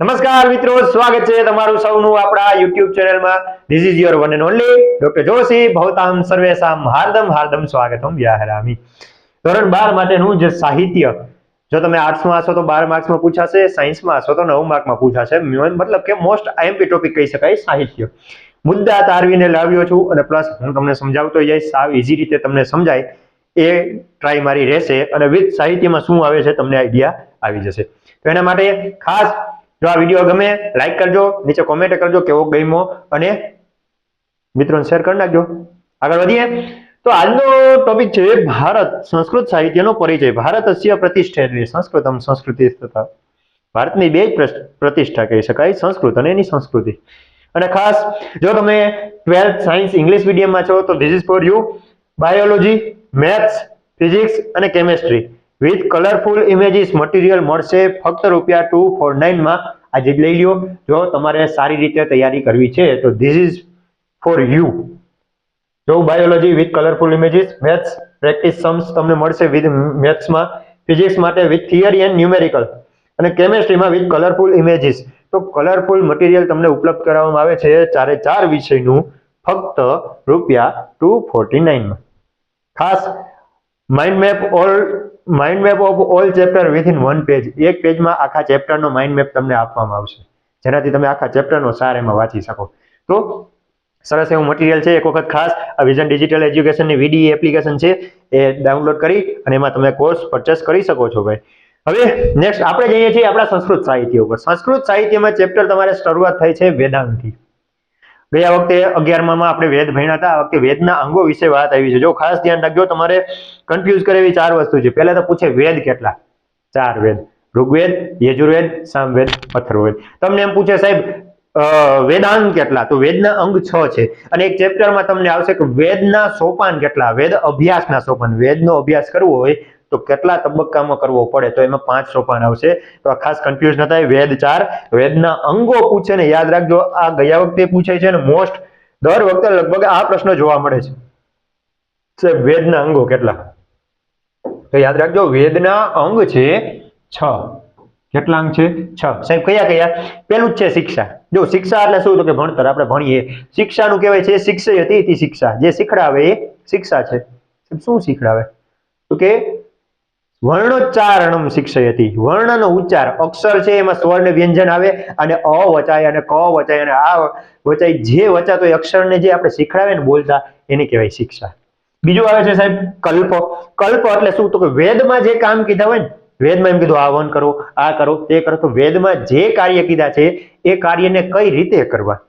નમસ્કાર મિત્રો, સ્વાગત છે તમારું સૌનું આપણા YouTube ચેનલમાં. This is your one and only doctor Joshi. ભવતામ સર્વેસામ હાર્દમ હાર્દમ સ્વાગતમ વ્યાહરામી. ધોરણ 12 માટેનું જે સાહિત્ય, જો તમે આર્ટ્સમાં હશો તો 12 માર્ક્સમાં પૂછાશે, સાયન્સમાં હશો તો 9 માર્કમાં પૂછાશે. મતલબ કે મોસ્ટ આઈએમપી ટોપિક કહી શકાય સાહિત્ય. મુદ્દા તારવીને લાવ્યો છું અને પ્લસ હું તમને સમજાવતો જઈશ, સાવ ઇઝી રીતે તમને સમજાય એ ટ્રાય મારી રહેશે અને વિથ સાહિત્યમાં શું આવે છે તમને આઈડિયા આવી જશે. તો એના માટે ખાસ જો આ વિડીયો ગમે લાઈક કરજો, નીચે કોમેન્ટ કરજો કેવો ગમ્યો અને મિત્રોને શેર કરી નાખજો. આગળ વધીએ તો આજનો ટોપિક છે ભારત સંસ્કૃત સાહિત્યનો પરિચય. ભારતસ્ય પ્રતિષ્ઠા, સંસ્કૃતમ સંસ્કૃતિ તથા. ભારતની બે જ પ્રતિષ્ઠા કહી શકાય, સંસ્કૃત અને એની સંસ્કૃતિ. અને ખાસ જો તમે 12th સાયન્સ ઇંગ્લિશ મીડિયમમાં છો તો this is for you. Biology, maths, physics અને chemistry with colourful images material મળશે ફક્ત ₹249 માં. આજે જ લઈ લ્યો. જો તમારે સારી રીતે તૈયારી કરવી છે તો ધીસ ઇઝ ફોર યુ. જો biology with colourful images, maths practice Sam's તમને મળશે વિથ મેથ્સમાં, ફિઝિક્સ માટે વિથ થિયરી એન્ડ ન્યુમેરિકલ અને કેમેસ્ટ્રીમાં વિથ કલરફુલ ઇમેજીસ. તો કલરફુલ મટીરિયલ તમને ઉપલબ્ધ કરાવવામાં આવે છે ચારે ચાર વિષયનું ફક્ત ₹249 માં. ખાસ mind map of all chapter within 1 page. એક પેજમાં આખા ચેપ્ટરનો માઇન્ડ મેપ તમને આપવામાં આવશે, જેનાથી તમે આખા ચેપ્ટરનો સાર એમાં વાંચી શકો. તો સરસ એવું મટીરિયલ છે. એક વખત ખાસ આ વિઝન ડિજિટલ એજ્યુકેશનની VDE એપ્લિકેશન છે એ ડાઉનલોડ કરી અને એમાં તમે કોર્સ પરચેસ કરી શકો છો ભાઈ. હવે નેક્સ્ટ આપણે જઈએ છીએ આપણા સંસ્કૃત સાહિત્ય ઉપર. સંસ્કૃત સાહિત્યમાં ચેપ્ટર તમારે શરૂઆત થાય છે વેદાંતથી. ગયા વખતે 11માં આપણે વેદ ભણ્યા હતા. આ વખતે વેદના અંગો વિશે વાત આવી છે. જો ખાસ ધ્યાન રાખજો, તમારે કન્ફ્યુઝ કરે એવી 4 વસ્તુ છે. પહેલા તો પૂછે વેદ કેટલા? 4 વેદ: ઋગ્વેદ, યજુર્વેદ, સામવેદ, અથર્વવેદ. તમને એમ પૂછે સાહેબ વેદાંગ કેટલા? તો વેદના અંગ 6 છે. અને એક ચેપ્ટરમાં તમને આવશે કે વેદના સોપાન કેટલા? વેદ અભ્યાસના સોપાન. વેદનો અભ્યાસ કરવો હોય તો કેટલા તબક્કામાં કરવો પડે? તો એમાં 5 સોપાન આવશે. તો આ ખાસ કન્ફ્યુઝ ન થાય. વેદ 4, વેદના અંગો પૂછે ને યાદ રાખજો. આ ગયા વખતે પૂછાય છે ને મોસ્ટ દર વખતે લગભગ આ પ્રશ્ન જોવા મળે છે. સાહેબ વેદના અંગો કેટલા? તો યાદ રાખજો વેદના અંગ છે 6. કેટલા અંગ છે? 6. સાહેબ કયા કયા? પેલું જ છે શિક્ષા. જો શિક્ષા એટલે શું? તો કે ભણતર. આપણે ભણીએ શિક્ષાનું કહેવાય છે શિક્ષયતિ ઇતિ શિક્ષા. જે શીખડાવે એ શિક્ષા છે. શું શીખડાવે? તો કે વર્ણોચ્ચારણમ શિક્ષયતિ. વર્ણનો ઉચ્ચાર, અક્ષર છે એમાં સ્વર ને વ્યંજન આવે અને અ વચાય અને ક વચાય અને આ વચાય. જે વચાતો એ અક્ષરને જે આપણે શીખડાવે ને બોલતા એને કહેવાય શિક્ષા. બીજું આવે છે સાહેબ કલ્પ. કલ્પ એટલે શું? તો કે વેદમાં જે કામ કીધા હોય ને, વેદમાં એમ કીધું આ વન કરો, આ કરો, તે કરો, તો વેદમાં જે કાર્ય કીધા છે એ કાર્યને કઈ રીતે કરવા.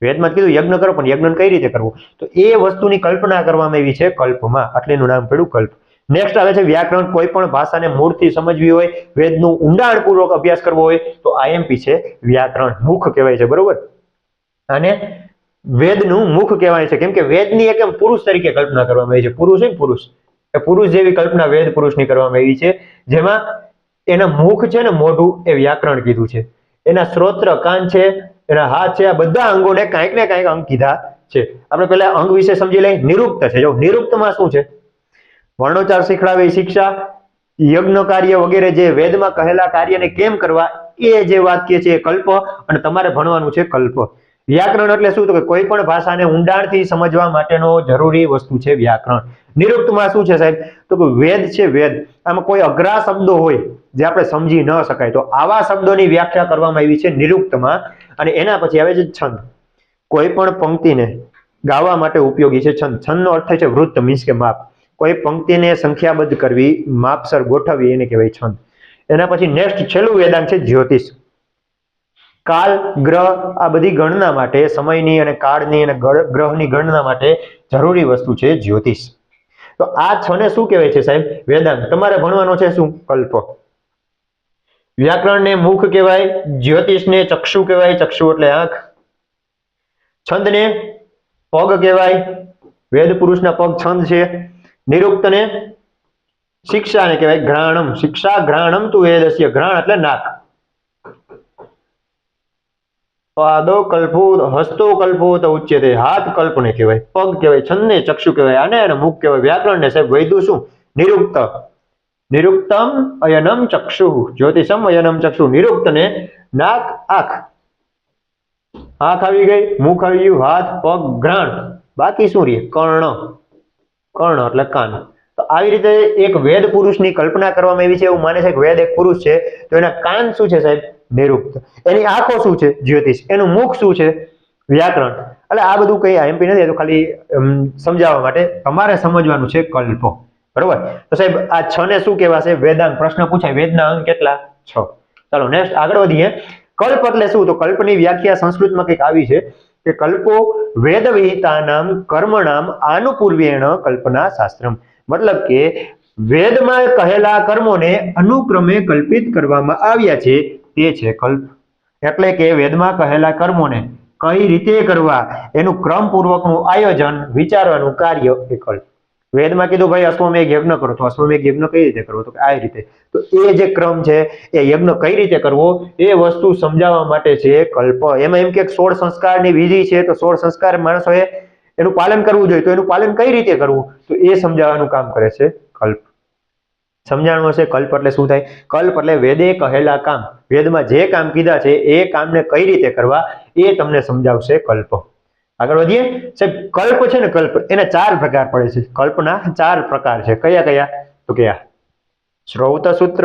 વેદમાં કીધું યજ્ઞ કરો, પણ યજ્ઞ કઈ રીતે કરવું? તો એ વસ્તુની કલ્પના કરવામાં આવી છે કલ્પમાં, એટલે એનું નામ પડ્યું કલ્પ. નેક્સ્ટ આવે છે વ્યાકરણ. કોઈ પણ ભાષાને મૂળથી સમજવી હોય, વેદનું ઊંડાણપૂર્વક અભ્યાસ કરવો હોય તો IMP છે વ્યાકરણ. મુખ કહેવાય છે, બરોબર? અને વેદનું મુખ કહેવાય છે કેમ કે વેદની એક પુરુષ તરીકે કલ્પના કરવામાં આવી છે. પુરુષ છે ને, પુરુષ એ પુરુષ જેવી કલ્પના વેદ પુરુષની કરવામાં આવી છે. જેમાં એના મુખ છે ને, મોઢું, એ વ્યાકરણ કીધું છે. એના શ્રોત્ર, કાન છે, એના હાથ છે, આ બધા અંગોને કાંઈક ને કાંઈક અંગ કીધા છે. આપણે પહેલા અંગ વિશે સમજી લઈએ. નિરુક્ત છે. જો નિરુક્તમાં શું છે? વર્ણોચ્ચાર શીખડાવે શિક્ષા, યજ્ઞ કાર્ય વગેરે જે વેદમાં કહેલા કાર્યને કેમ કરવા એ જે વાક્ય છે એ કલ્પ, અને તમારે ભણવાનું છે કલ્પ. વ્યાકરણ એટલે શું? તો કે કોઈ પણ ભાષાને ઊંડાણથી સમજવા માટેનો જરૂરી વસ્તુ છે વ્યાકરણ. નિરુક્તમાં શું છે સાહેબ? તો કે વેદ છે વેદ. આમાં કોઈ અઘરા શબ્દો હોય જે આપણે સમજી ન શકાય તો આવા શબ્દોની વ્યાખ્યા કરવામાં આવી છે નિરુક્તમાં. અને એના પછી આવે છે છંદ. કોઈ પણ પંક્તિને ગાવા માટે ઉપયોગી છે છંદ. છંદનો અર્થ થાય છે વૃત્ત, મીન્સ કે માપ. કોઈ પંક્તિને સંખ્યાબદ્ધ કરવી, માપસર ગોઠવવી, એને કહેવાય છંદ. એના પછી નેક્સ્ટ છેલ્લું વેદાંગ છે જ્યોતિષ. કાલ, ગ્રહ, આ બધી ગણના માટે, સમયની અને કાળની અને ગ્રહની ગણના માટે જરૂરી વસ્તુ છે જ્યોતિષ. તો આ 6 ને શું કહેવાય છે સાહેબ? વેદાંગ. તમારે ભણવાનો છે શું? કલ્પ. વ્યાકરણને મુખ કહેવાય, જ્યોતિષને ચક્ષુ કહેવાય, ચક્ષુ એટલે આંખ. છંદને પગ કહેવાય, વેદ પુરુષના પગ છંદ છે. નિરુક્તને શિક્ષાને કહેવાય ઘ્રાણમ. શિક્ષા ઘ્રાણમ તુ વેદસ્ય. ઘ્રાણ એટલે નાક. પાદો કલ્પો હસ્તો કલ્પો તો ઉચ્યતે. હાથ કલ્પને કહેવાય, પગ કહેવાય, છંદને ચક્ષુ કહેવાય, આને મુખ કહેવાય. વ્યાકરણને સાહેબ વૈદું શું? નિરુક્ત. નિરુક્તમ અયનમ ચક્ષુ. જ્યોતિષમ અયનમ ચક્ષુ. નિરુક્તને નાક, આંખ, આંખ આવી ગઈ, મુખ આવી ગયું, હાથ, પગ, ઘ્રાણ, બાકી શું રહે? કર્ણ. કર્ણ એટલે કાન. તો આવી રીતે એક વેદ પુરુષની કલ્પના કરવામાં આવી છે. એવું માને છે કે વેદ એક પુરુષ છે, તો એના કાન શું છે સાહેબ? નિરુક્ત. એની આંખો શું છે? જ્યોતિષ. એનું મુખ શું છે? વ્યાકરણ. એટલે આ બધું કઈ આઈએમપી નથી, તો ખાલી સમજાવવા માટે તમારે સમજવાનું છે કલ્પો. બરોબર? તો સાહેબ આ 6 ને શું કહેવાશે? વેદાંગ. પ્રશ્ન પૂછાય વેદના અંગ કેટલા? 6. ચાલો નેક્સ્ટ આગળ વધીએ. કલ્પ એટલે શું? તો કલ્પની વ્યાખ્યા સંસ્કૃતમાં કંઈક આવી છે કે કલ્પો વેદ વિહિતાનામ કર્મણામ આનુપૂર્વેણ કલ્પના શાસ્ત્રમ. મતલબ કે વેદમાં કહેલા કર્મોને અનુક્રમે કલ્પિત કરવામાં આવ્યા છે, તે છે કલ્પ. એટલે કે વેદમાં કહેલા કર્મોને કઈ રીતે કરવા એનું ક્રમપૂર્વકનું આયોજન, વિચારવાનું કાર્ય એ કલ્પ. વેદમાં કીધું ભાઈ અશ્વમેઘ યજ્ઞ કરો, તો અશ્વમેઘ યજ્ઞ કઈ રીતે કરવો? તો આ રીતે. તો એ જે ક્રમ છે એ યજ્ઞ કઈ રીતે કરવો એ વસ્તુ સમજાવવા માટે છે કલ્પ. એમાં એમ કે 16 સંસ્કારની વિધિ છે, તો 16 સંસ્કાર માણસોએ એનું પાલન કરવું જોઈએ, તો એનું પાલન કઈ રીતે કરવું, તો એ સમજાવવાનું કામ કરે છે કલ્પ. સમજાણું હશે કલ્પ એટલે શું થાય? કલ્પ એટલે વેદે કહેલા કામ, વેદમાં જે કામ કીધા છે એ કામને કઈ રીતે કરવા એ તમને સમજાવશે કલ્પ. આગળ વધીએ. સાહેબ કલ્પ છે ને, કલ્પ એના 4 પ્રકાર પડે છે. કલ્પના 4 પ્રકાર છે. કયા કયા? તો કે શ્રૌત સૂત્ર,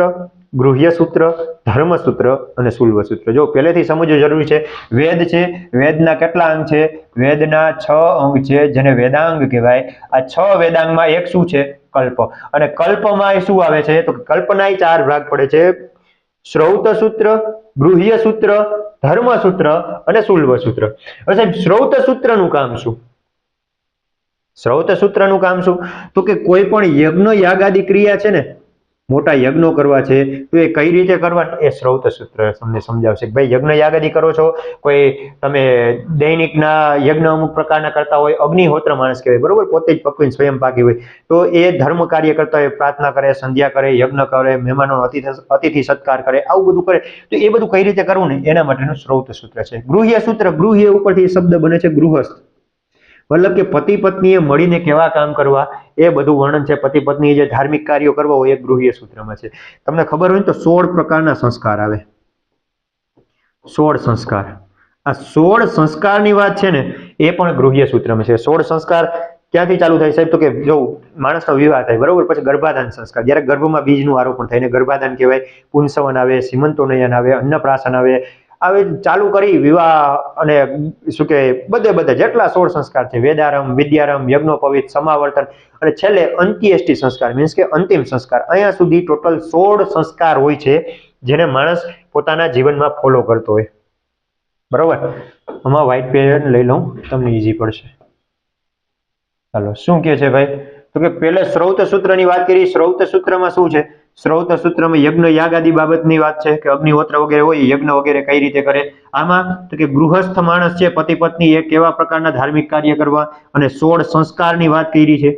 ગૃહ્ય સૂત્ર, ધર્મ સૂત્ર અને શુલ્વ સૂત્ર. જો પહેલેથી સમજવું જરૂરી છે. વેદ છે, વેદના કેટલા અંગ છે? વેદના 6 અંગ છે, જેને વેદાંગ કહેવાય. આ 6 વેદાંગમાં એક શું છે? કલ્પ. અને કલ્પમાં શું આવે છે? તો કલ્પના 4 ભાગ પડે છે. શ્રૌત સૂત્ર, ગૃહ્ય સૂત્ર, ધર્મ સૂત્ર અને શુલ્વ સૂત્ર. હવે સાહેબ શ્રૌત સૂત્રનું કામ શું? શ્રૌત સૂત્રનું કામ શું? તો કે કોઈ પણ યજ્ઞ યાગાદી ક્રિયા છે ને, મોટા યજ્ઞો કરવા છે, તો એ કઈ રીતે કરવા એ શ્રૌત સૂત્ર તમને સમજાવશે. કે ભાઈ યજ્ઞ યાગાદી કરો છો, કોઈ તમે દૈનિકના યજ્ઞ અમુક પ્રકારના કરતા હોય, અગ્નિહોત્ર માણસ કહેવાય, બરોબર, પોતે જ પકવીને સ્વયં પાકી હોય, તો એ ધર્મ કાર્ય કરતા હોય, પ્રાર્થના કરે, સંધ્યા કરે, યજ્ઞ કરે, મહેમાનો અતિથિ સત્કાર કરે, આવું બધું કરે, તો એ બધું કઈ રીતે કરવું ને એના માટેનું શ્રૌત સૂત્ર છે. ગૃહ્ય સૂત્ર, ગૃહ્ય ઉપરથી શબ્દ બને છે ગૃહસ્થ, મતલબ કે પતિ પત્નીએ મળીને કેવા કામ કરવા એ બધું વર્ણન છે. પતિ પત્નીએ જે ધાર્મિક કાર્યો કરવા હોય એ ગૃહ્ય સૂત્રમાં છે. તમને ખબર હોય તો 16 પ્રકારના સંસ્કાર આવે. 16 સંસ્કાર. આ 16 સંસ્કારની વાત છે ને એ પણ ગૃહ્ય સૂત્રમાં છે. 16 સંસ્કાર ક્યાંથી ચાલુ થાય સાહેબ? તો કે જો માણસનો વિવાહ થાય, બરોબર, પછી ગર્ભાધાન સંસ્કાર, જ્યારે ગર્ભમાં બીજનું આરોપણ થાય એને ગર્ભાધાન કહેવાય. પુંસવન આવે, સીમંતોનયન આવે, અન્નપ્રાશન આવે, આવે ચાલુ કરી વિવાહ અને શું કે બધે જેટલા 16 સંસ્કાર છે, વેદારંભ, વિદ્યારંભ, યજ્ઞોપવિત, સમાવર્તન અને છેલ્લે અંત્યેષ્ટિ સંસ્કાર, મીન્સ કે અંતિમ સંસ્કાર. અહીંયા સુધી ટોટલ 16 સંસ્કાર હોય છે જેને માણસ પોતાના જીવનમાં ફોલો કરતો હોય. બરોબર? આમાં વ્હાઇટ પેન લઈ લઉં, તમને ઈઝી પડશે. ચાલો શું કે છે ભાઈ? તો કે પહેલે શ્રૌત સૂત્રની વાત કરી. શ્રૌત સૂત્રમાં શું છે? શ્રૌત સૂત્રમાં યજ્ઞ યાગાદી બાબતની વાત છે કે અગ્નિહોત્ર વગેરે હોય, યજ્ઞ વગેરે કઈ રીતે કરે. આમાં તો કે ગૃહસ્થ માણસ છે, પતિ પત્ની એ કેવા પ્રકારના ધાર્મિક કાર્ય કરવા, અને 16 સંસ્કારની વાત કરી છે.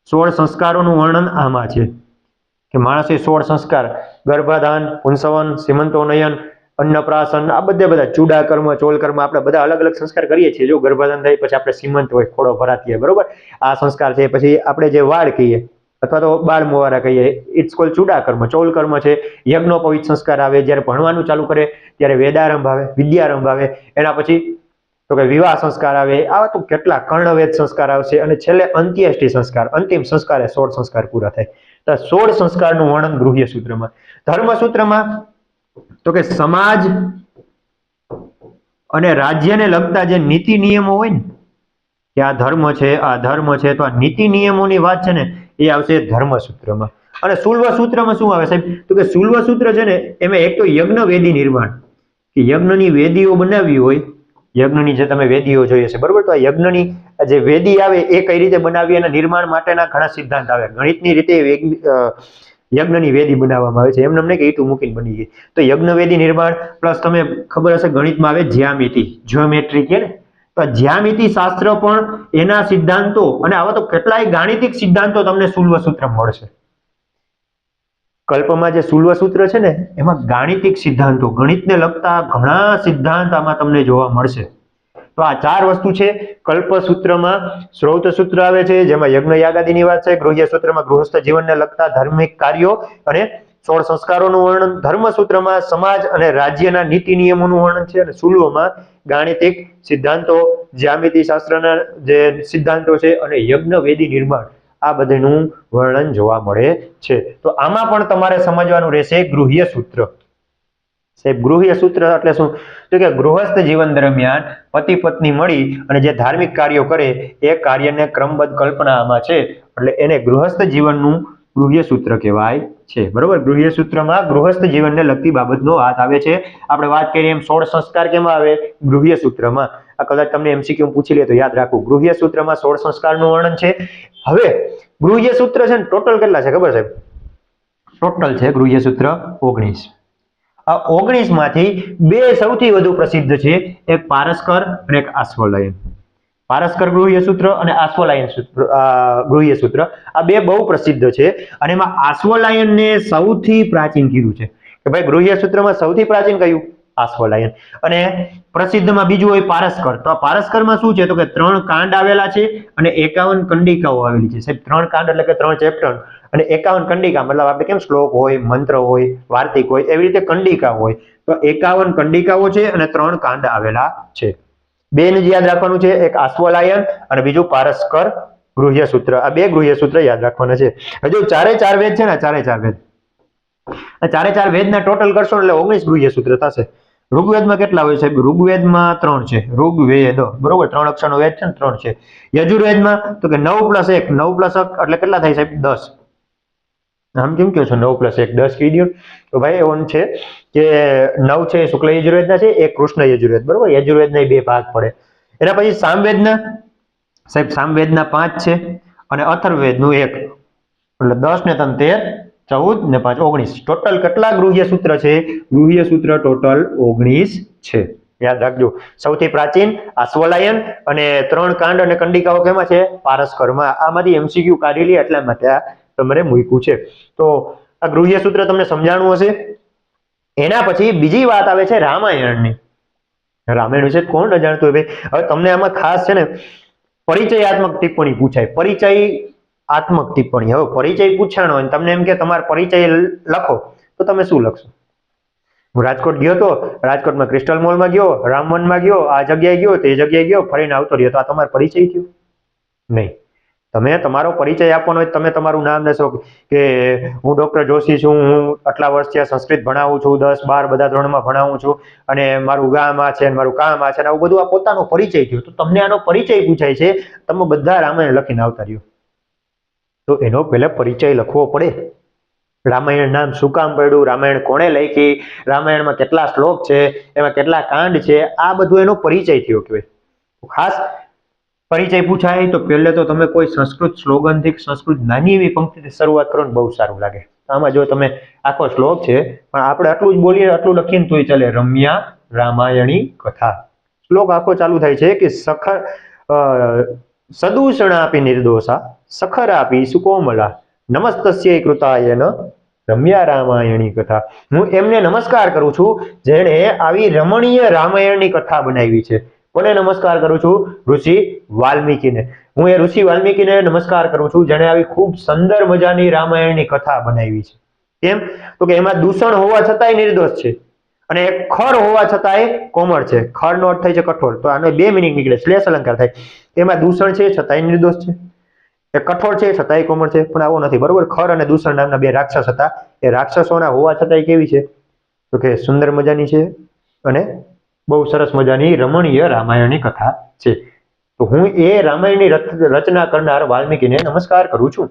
16 સંસ્કારોનું વર્ણન આમાં છે કે માણસે 16 સંસ્કાર, ગર્ભાધાન, પુંસવન, સીમંતોનયન, અન્નપ્રાશન, આ બધા ચૂડા કર્મ, ચોલ કર્મ, આપણે બધા અલગ અલગ સંસ્કાર કરીએ છીએ. જો ગર્ભાધાન થાય પછી આપણે સીમંત હોય, ખોડો ભરાતી હોય, બરોબર, આ સંસ્કાર છે. પછી આપણે જે વાળ કહીએ અથવા તો બાળ મોવારા કહીએ, ઇટ્સ કોલ ચૂડા કર્મ. ચોલ કર્મ છે. યજ્ઞોપવિત સંસ્કાર આવે, જ્યારે ભણવાનું ચાલુ કરે ત્યારે વેદારંભ આવે, વિદ્યારંભ આવે, એના પછી તો કે વિવાહ સંસ્કાર આવે. આવા તો કેટલા કર્ણવેદ સંસ્કાર આવશે, અને છેલ્લે અંત્યેષ્ટિ સંસ્કાર, અંતિમ સંસ્કાર, 16 સંસ્કાર પૂરા થાય. તો 16 સંસ્કારનું વર્ણન ગૃહ્ય સૂત્રમાં. ધર્મ સૂત્રમાં તો કે સમાજ અને રાજ્યને લગતા જે નીતિ નિયમો હોય ને, કે આ ધર્મ છે, આ ધર્મ છે, તો આ નીતિ નિયમોની વાત છે ને એ આવશે ધર્મ સૂત્રમાં. અને શુલ્વ સૂત્રમાં શું આવે સાહેબ? તો કે શુલ્વ સૂત્ર છે ને એમાં એક તો યજ્ઞ વેદી નિર્માણ, કે યજ્ઞની વેદીઓ બનાવવી હોય, યજ્ઞની જે તમે વેદીઓ જોઈએ છે, બરોબર, તો આ યજ્ઞની જે વેદી આવે એ કઈ રીતે બનાવવી, એના નિર્માણ માટેના ઘણા સિદ્ધાંત આવે. ગણિતની રીતે યજ્ઞની વેદી બનાવવામાં આવે છે, એમને નહીં કે ઈટું મૂકીને બની ગઈ. તો યજ્ઞ વેદી નિર્માણ પ્લસ તમે ખબર હશે ગણિતમાં આવે જ્યામિતિ, જ્યોમેટ્રી કે ને, તો જ્યામિતિ શાસ્ત્ર પણ એના સિદ્ધાંતો, અને આવા તો કેટલાય ગાણિતિક સિદ્ધાંતો તમને શુલ્વ સૂત્ર મળશે. કલ્પમાં જે શુલ્વ સૂત્ર છે ને એમાં ગાણિતિક સિદ્ધાંતો, ગણિતને લગતા ઘણા સિદ્ધાંત આમાં તમને જોવા મળશે. તો આ 4 વસ્તુ છે. કલ્પ સૂત્રમાં શ્રૌત સૂત્ર આવે છે જેમાં યજ્ઞ યાગાદીની વાત છે. ગૃહ્ય સૂત્રમાં ગૃહસ્થ જીવનને લગતા ધાર્મિક કાર્યો અને 16 સંસ્કારોનું વર્ણન, ધર્મસૂત્રમાં સમાજ અને રાજ્યના નીતિ નિયમોનું વર્ણન છે, અને સુલુઓમાં ગાણિતિક સિદ્ધાંતો, જ્યામિતિ શાસ્ત્રના જે સિદ્ધાંતો છે, અને યજ્ઞ વેદી નિર્માણ આ બધાનું વર્ણન જોવા મળે છે. તો આમાં પણ તમારે સમજવાનું રહેશે ગૃહ્ય સૂત્ર. સાહેબ ગૃહ્ય સૂત્ર એટલે શું? તો કે ગૃહસ્થ જીવન દરમિયાન પતિ પત્ની મળી અને જે ધાર્મિક કાર્યો કરે એ કાર્યને ક્રમબદ્ધ કલ્પનામાં છે, એટલે એને ગૃહસ્થ જીવનનું ગૃહ્ય સૂત્ર કહેવાય છે. બરોબર, ગૃહ્ય સૂત્રમાં ગૃહસ્થ જીવનને લગતી બાબતનો હાથ આવે છે. આપણે વાત કરીએ એમ 16 સંસ્કાર કેમાં આવે? ગૃહ્ય સૂત્રમાં. આ કદાચ તમને MCQ પૂછી લે તો યાદ રાખવું, ગૃહ્ય સૂત્રમાં 16 સંસ્કારનું વર્ણન છે. હવે ગૃહ્ય સૂત્ર છે ને ટોટલ કેટલા છે ખબર સાહેબ? ટોટલ છે ગૃહ્ય સૂત્ર 19. આ 19 માંથી બે સૌથી વધુ પ્રસિદ્ધ છે, એક પારસ્કર અને એક આશ્વલાયન. પારસ્કર ગૃહ્ય સૂત્ર અને આશ્વલાયન ગૃહ્ય સૂત્ર આ બે બહુ પ્રસિદ્ધ છે, અને એમાં આશ્વલાયનને સૌથી પ્રાચીન કીધું છે કે ભાઈ ગૃહ્ય સૂત્રમાં સૌથી પ્રાચીન કયું? આશ્વલાયન. અને પ્રસિદ્ધમાં બીજું હોય પારસ્કર. તો આ પારસ્કરમાં શું છે? તો કે 3 કાંડ આવેલા છે અને 51 કંડિકાઓ આવેલી છે. સાહેબ 3 કાંડ એટલે કે 3 ચેપ્ટર અને 51 કંડિકા, મતલબ આપણે કેમ શ્લોક હોય, મંત્ર હોય, વાર્તિક હોય, એવી રીતે કંડિકા હોય. તો 51 કંડિકાઓ છે અને 3 કાંડ આવેલા છે. બેનું યાદ રાખવાનું છે, એક આશ્વલાયન અને બીજું પારસ્કર ગૃહ્ય સૂત્ર. આ બે ગૃહ્ય સૂત્ર યાદ રાખવાના છે. હજુ 4 વેદ છે ને, 4 વેદ, આ 4 વેદના ટોટલ કરશો એટલે 19 ગૃહ્ય સૂત્ર થશે. ઋગ્વેદમાં કેટલા હોય સાહેબ? ઋગ્વેદમાં 3 છે. ઋગ્વેદ, બરોબર, 3 અક્ષરનો વેદ છે ને, 3 છે. યજુર્વેદમાં તો કે 9 + 1, 9 + 1 એટલે કેટલા થાય સાહેબ? 10. આમ કેમ કહો છો 9 + 1 10 કહી દો? તો ભાઈ એવું છે કે 9 છે શુક્લ યજુર્વેદના છે, એક કૃષ્ણ યજુર્વેદ, બરોબર, યજુર્વેદના 2 ભાગ પડે. એના પછી સામવેદના, સાહેબ સામવેદના 5 છે અને અથર્વવેદનું 1, એટલે 10 ને 3 13, 14 ને 5 19. ટોટલ કેટલા ગૃહ્ય સૂત્ર છે? ગૃહ્ય સૂત્ર ટોટલ 19 છે. યાદ રાખજો. સૌથી પ્રાચીન આશ્વલાયન અને 3 કાંડ અને કંડિકાઓ કેમાં છે? પારસ્કરમાં. આમાંથી MCQ કાઢી લે એટલા માટે આ તમારે મૂક્યું છે. તો આ ગૃહ્ય સૂત્ર તમને સમજાણું હશે. એના પછી બીજી વાત આવે છે રામાયણની. રામાયણ વિશે કોણ ન જાણતું હોય? હવે તમને આમાં ખાસ છે ને પરિચયાત્મક ટિપ્પણી પૂછાય. પરિચયાત્મક ટિપ્પણી. હવે પરિચય પૂછાણો હોય તમને એમ કે તમારો પરિચય લખો, તો તમે શું લખશો? હું રાજકોટ ગયો તો, રાજકોટમાં ક્રિસ્ટલ મોલમાં ગયો, રામવનમાં ગયો, આ જગ્યાએ ગયો, તે જગ્યાએ ગયો, ફરીને આવતો રહ્યો, તો આ તમારો પરિચય થયો? નહીં. તમે તમારો પરિચય આપવાનો હોય, તમે તમારું નામ દેશો કે હું ડોક્ટર જોશી છું, હું આટલા વર્ષથી સંસ્કૃત ભણાવું છું, 10 12 બધા ધોરણમાં ભણાવું છું, અને મારું ગામ આ છે, મારું કામ આ છે, આવું બધું આ પોતાનો પરિચય થયો. તો તમને આનો પરિચય પૂછાય છે, તમે બધા રામાયણ લખીને આવતા રહ્યો, તો એનો પહેલા પરિચય લખવો પડે. રામાયણ નામ શું કામ પડ્યું, રામાયણ કોણે લખી, રામાયણમાં કેટલા શ્લોક છે, એમાં કેટલા કાંડ છે, આ બધું એનો પરિચય થયો કહેવાય. ખાસ પરિચય પૂછાય તો પહેલે તો તમે કોઈ સંસ્કૃત સ્લોગનથી, સંસ્કૃત નાની એવી પંક્તિથી શરૂઆત કરો ને બહુ સારું લાગે. આમાં જો તમે આખો શ્લોક છે પણ આપણે આટલું જ બોલીએ, આટલું લખીને તોય ચાલે. રમ્યા રામાયણી કથા. શ્લોક આખો ચાલુ થાય છે કે સદૂષણાપી નિર્દોષા સખરાપી સુકોમલા નમસ્તસ્ય કૃતાયન રમ્યા રામાયણી કથા. હું એમને નમસ્કાર કરું છું જેણે આવી રમણીય રામાયણની કથા બનાવી છે. કોને નમસ્કાર કરું છું? ઋષિ વાલ્મીકીને. હું એ ઋષિ વાલ્મીકીને નમસ્કાર કરું છું જેણે આવી ખૂબ સુંદર મજાની રામાયણની કથા બનાવી છે. કેમ? તો કે એમાં દૂષણ હોવા છતાંય નિર્દોષ છે, અને એક ખર હોવા છતાંય કોમળ છે. ખરનો અર્થ થાય છે કઠોર, તો આનો 2 મિનિંગ નીકળે, શ્લેષ અલંકાર થાય. એમાં દૂષણ છે છતાંય નિર્દોષ છે, એ કઠોર છે છતાંય કોમળ છે. પણ આવો નથી, બરોબર. ખર અને દૂષણ નામના 2 રાક્ષસ હતા. એ રાક્ષસોના હોવા છતાંય કેવી છે? તો કે સુંદર મજાની છે અને બહુ સરસ મજાની રમણીય રામાયણની કથા છે. તો હું એ રામાયણની રચના કરનાર વાલ્મીકીને નમસ્કાર કરું છું.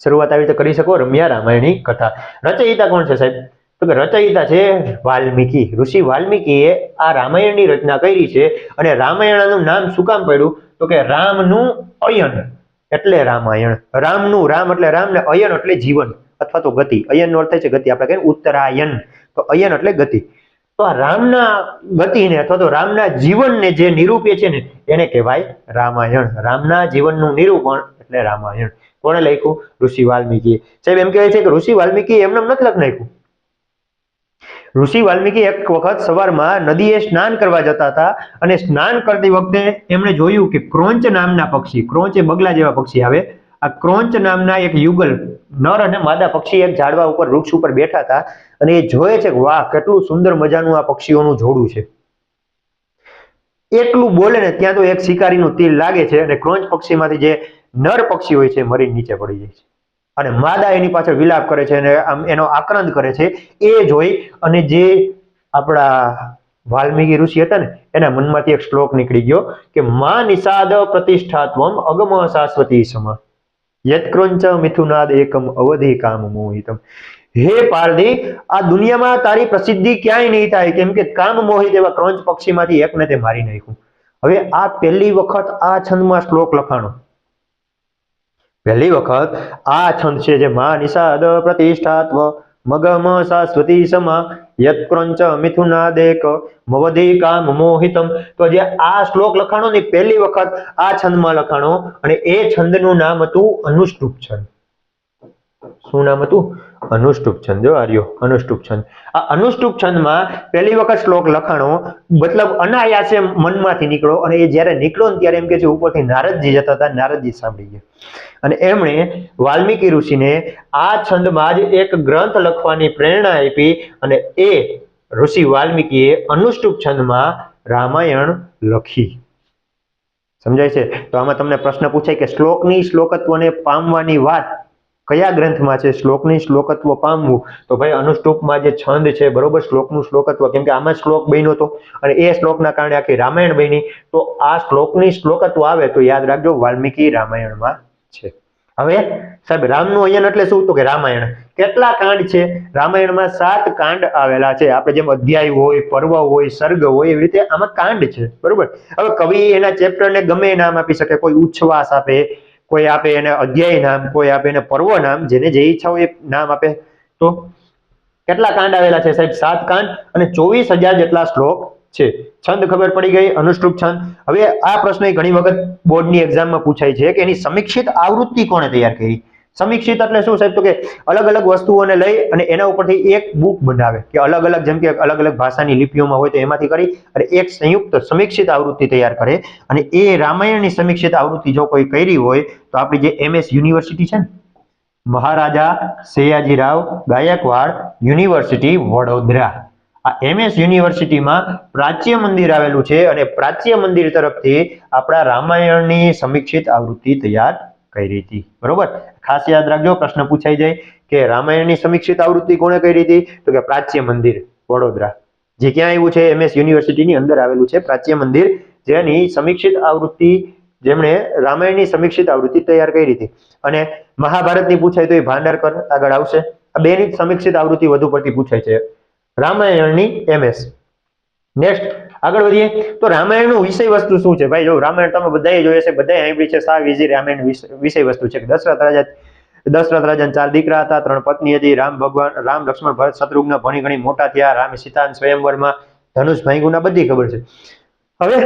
શરૂઆત આવી રીતે કરી શકો, રમ્યા રામાયણની કથા. રચયિતા કોણ છે સાહેબ? તો કે રચયિતા છે વાલ્મીકી. ઋષિ વાલ્મીકીએ આ રામાયણની રચના કરી છે. અને રામાયણનું નામ શું કામ પડ્યું? તો કે રામનું અયન એટલે રામાયણ. રામનું, રામ એટલે રામ, ને અયન એટલે જીવન અથવા તો ગતિ. અયનનો અર્થ થાય છે ગતિ. આપણે કહીએ ઉત્તરાયણ, તો અયન એટલે ગતિ. તો આ રામના ગતિને અથવા તો રામના જીવનને જે નિરૂપે છે ને એને કહેવાય રામાયણ. રામના જીવનનું નિરૂપણ એટલે રામાયણ. કોણે લખ્યું? ઋષિ વાલ્મીકી. સાહેબ એમ કહેવાય છે કે ઋષિ વાલ્મીકી એમને નથી લખી નાખ્યું. ઋષિ વાલ્મીકી એક વખત સવારમાં નદીએ સ્નાન કરવા જતા હતા, અને સ્નાન કરતી વખતે એમણે જોયું કે ક્રોંચ નામના પક્ષી, ક્રોંચ એ બગલા જેવા પક્ષી આવે, આ ક્રોંચ નામના એક યુગલ નર અને માદા પક્ષી એક ઝાડવા ઉપર વૃક્ષ ઉપર બેઠા હતા અને એ જોયે છે કે વાહ કેટલું સુંદર મજાનું આ પક્ષીઓનું જોડું છે. એટલું બોલે ને ત્યાં તો એક શિકારીનું તીર લાગે છે અને ક્રોંચ પક્ષીમાંથી જે નર પક્ષી હોય છે મરી નીચે પડી જાય છે અને માદા એની પાછળ વિલાપ કરે છે અને આમ એનો આક્રંદ કરે છે. એ જોઈ અને જે આપણા વાલ્મીકી ઋષિ હતા ને એના મનમાંથી એક શ્લોક નીકળી ગયો કે મા નિષાદ પ્રતિષ્ઠાત્વમ અગમ શાશ્વતી સમ યત્ક્રોંચ મિથુનાદ એકમ અવધિ કામ મોહિતમ. હે પારધી, આ દુનિયામાં તારી પ્રસિદ્ધિ ક્યાંય નહીં થાય કેમ કે કામ મોહિત એવા ક્રોંચ પક્ષીમાંથી એકને તે મારી નાખ્યું. હવે આ પહેલી વખત આ છંદમાં શ્લોક લખાણો. પહેલી વખત આ છંદ છે જે મા નિષાદ પ્રતિષ્ઠાત્વ મગમ શાશ્વતી સમા યત્ક્રોંચ મિથુનાદેક મવધિ કામ મોહિતમ. તો જે આ શ્લોક લખાણો ને પહેલી વખત આ છંદમાં લખાણો અને એ છંદનું નામ હતું અનુષ્ટુપ છંદ. શું નામ હતું? અનુષ્ટુપ છંદ. જો આર્યો અનુષ્ટુપ છંદ. આ અનુષ્ટુપ છંદમાં પહેલી વખત શ્લોક લખાણો મતલબ અનાયાસે મનમાંથી નીકળો અને એ જ્યારે નીકળો ને ત્યારે એમ કે છે ઉપરથી નારદજી જતા હતા, નારદજી સાંભળી ગયા અને એમણે વાલ્મીકી ઋષિને આ છંદમાં જ એક ગ્રંથ લખવાની પ્રેરણા આપી અને એ ઋષિ વાલ્મીકીએ અનુષ્ટુપ છંદમાં રામાયણ લખી. સમજાય છે? તો આમાં તમને પ્રશ્ન પૂછાય કે શ્લોકની શ્લોકત્વને પામવાની વાત કયા ગ્રંથમાં છે? શ્લોકની શ્લોકત્વ પામવું તો ભાઈ અનુષ્ટુપમાં જે છંદ છે બરોબર, શ્લોકનું શ્લોકત્વ, કેમ કે આમાં શ્લોક બન્યો હતો અને એ શ્લોકના કારણે આખી રામાયણ બની. તો આ શ્લોકની શ્લોકત્વ આવે તો યાદ રાખજો વાલ્મીકી રામાયણમાં છે. હવે સાહેબ રામનું અહીંયા એટલે શું? તો કે રામાયણ કેટલા કાંડ છે? રામાયણમાં 7 કાંડ આવેલા છે. આપણે જેમ અધ્યાય હોય, પર્વ હોય, સર્ગ હોય એવી રીતે આમાં કાંડ છે બરોબર. હવે કવિ એના ચેપ્ટરને ગમે નામ આપી શકે. કોઈ ઉચ્છ્વાસ આપે, કોઈ આપે એને અધ્યાય નામ, કોઈ આપે એને પર્વ નામ, જેને જે ઈચ્છા હોય એ નામ આપે. તો કેટલા કાંડ આવેલા છે સાહેબ? 7 કાંડ અને 24,000 જેટલા શ્લોક છે. છંદ ખબર પડી ગઈ, અનુષ્ટુપ છંદ. હવે આ પ્રશ્ન ઘણી વખત બોર્ડની એક્ઝામમાં પૂછાય છે કે એની સમીક્ષિત આવૃત્તિ કોણે તૈયાર કરી? સમીક્ષિત એટલે શું સાહેબ? તો કે અલગ અલગ વસ્તુઓને લઈ અને એના ઉપરથી એક બુક બનાવે કે અલગ અલગ, જેમ કે અલગ અલગ ભાષાની લિપિઓમાં હોય તો એમાંથી કરી અને એક સંયુક્ત સમીક્ષિત આવૃત્તિ તૈયાર કરે. અને એ રામાયણની સમીક્ષિત આવૃત્તિ જો કોઈ કરી હોય તો આપણી જે MS યુનિવર્સિટી છે ને, મહારાજા સયાજીરાવ ગાયકવાડ યુનિવર્સિટી વડોદરા, આ MS યુનિવર્સિટીમાં પ્રાચ્ય મંદિર આવેલું છે અને પ્રાચ્ય મંદિર તરફથી આપણા રામાયણની સમીક્ષિત આવૃત્તિ તૈયાર કરી હતી બરોબર. ખાસ યાદ રાખજો, પ્રશ્ન પૂછાઈ જાય કે રામાયણની સમીક્ષિત આવૃત્તિ કોણે કરી હતી? તો કે પ્રાચ્ય મંદિર વડોદરા, જે ક્યાં આવ્યું છે? MS યુનિવર્સિટીની અંદર આવેલું છે પ્રાચ્ય મંદિર, જેની સમીક્ષિત આવૃત્તિ, જેમણે રામાયણની સમીક્ષિત આવૃત્તિ તૈયાર કરી હતી. અને મહાભારતની પૂછાય તો એ ભાંડારકર આગળ આવશે. આ બેની સમીક્ષિત આવૃત્તિ વધુ પડતી પૂછાય છે, રામાયણની MS. નેક્સ્ટ આગળ વધીએ તો રામાયણનું વિષય વસ્તુ શું છે? ભાઈ જો રામાયણ તમે બધાએ જોયે છે, બધાએ સાંભળી છે. સાવ ઈઝી રામાયણ વિષય વસ્તુ છે કે દશરથ રાજાને 4 દીકરા હતા, 3 પત્ની હતી. રામ, લક્ષ્મણ, ભરત, શત્રુઘ્ન ભણી ઘણી મોટા થયા. રામ સીતા સ્વયંવરમાં ધનુષ ભાંગ્યું, બધી ખબર છે. હવે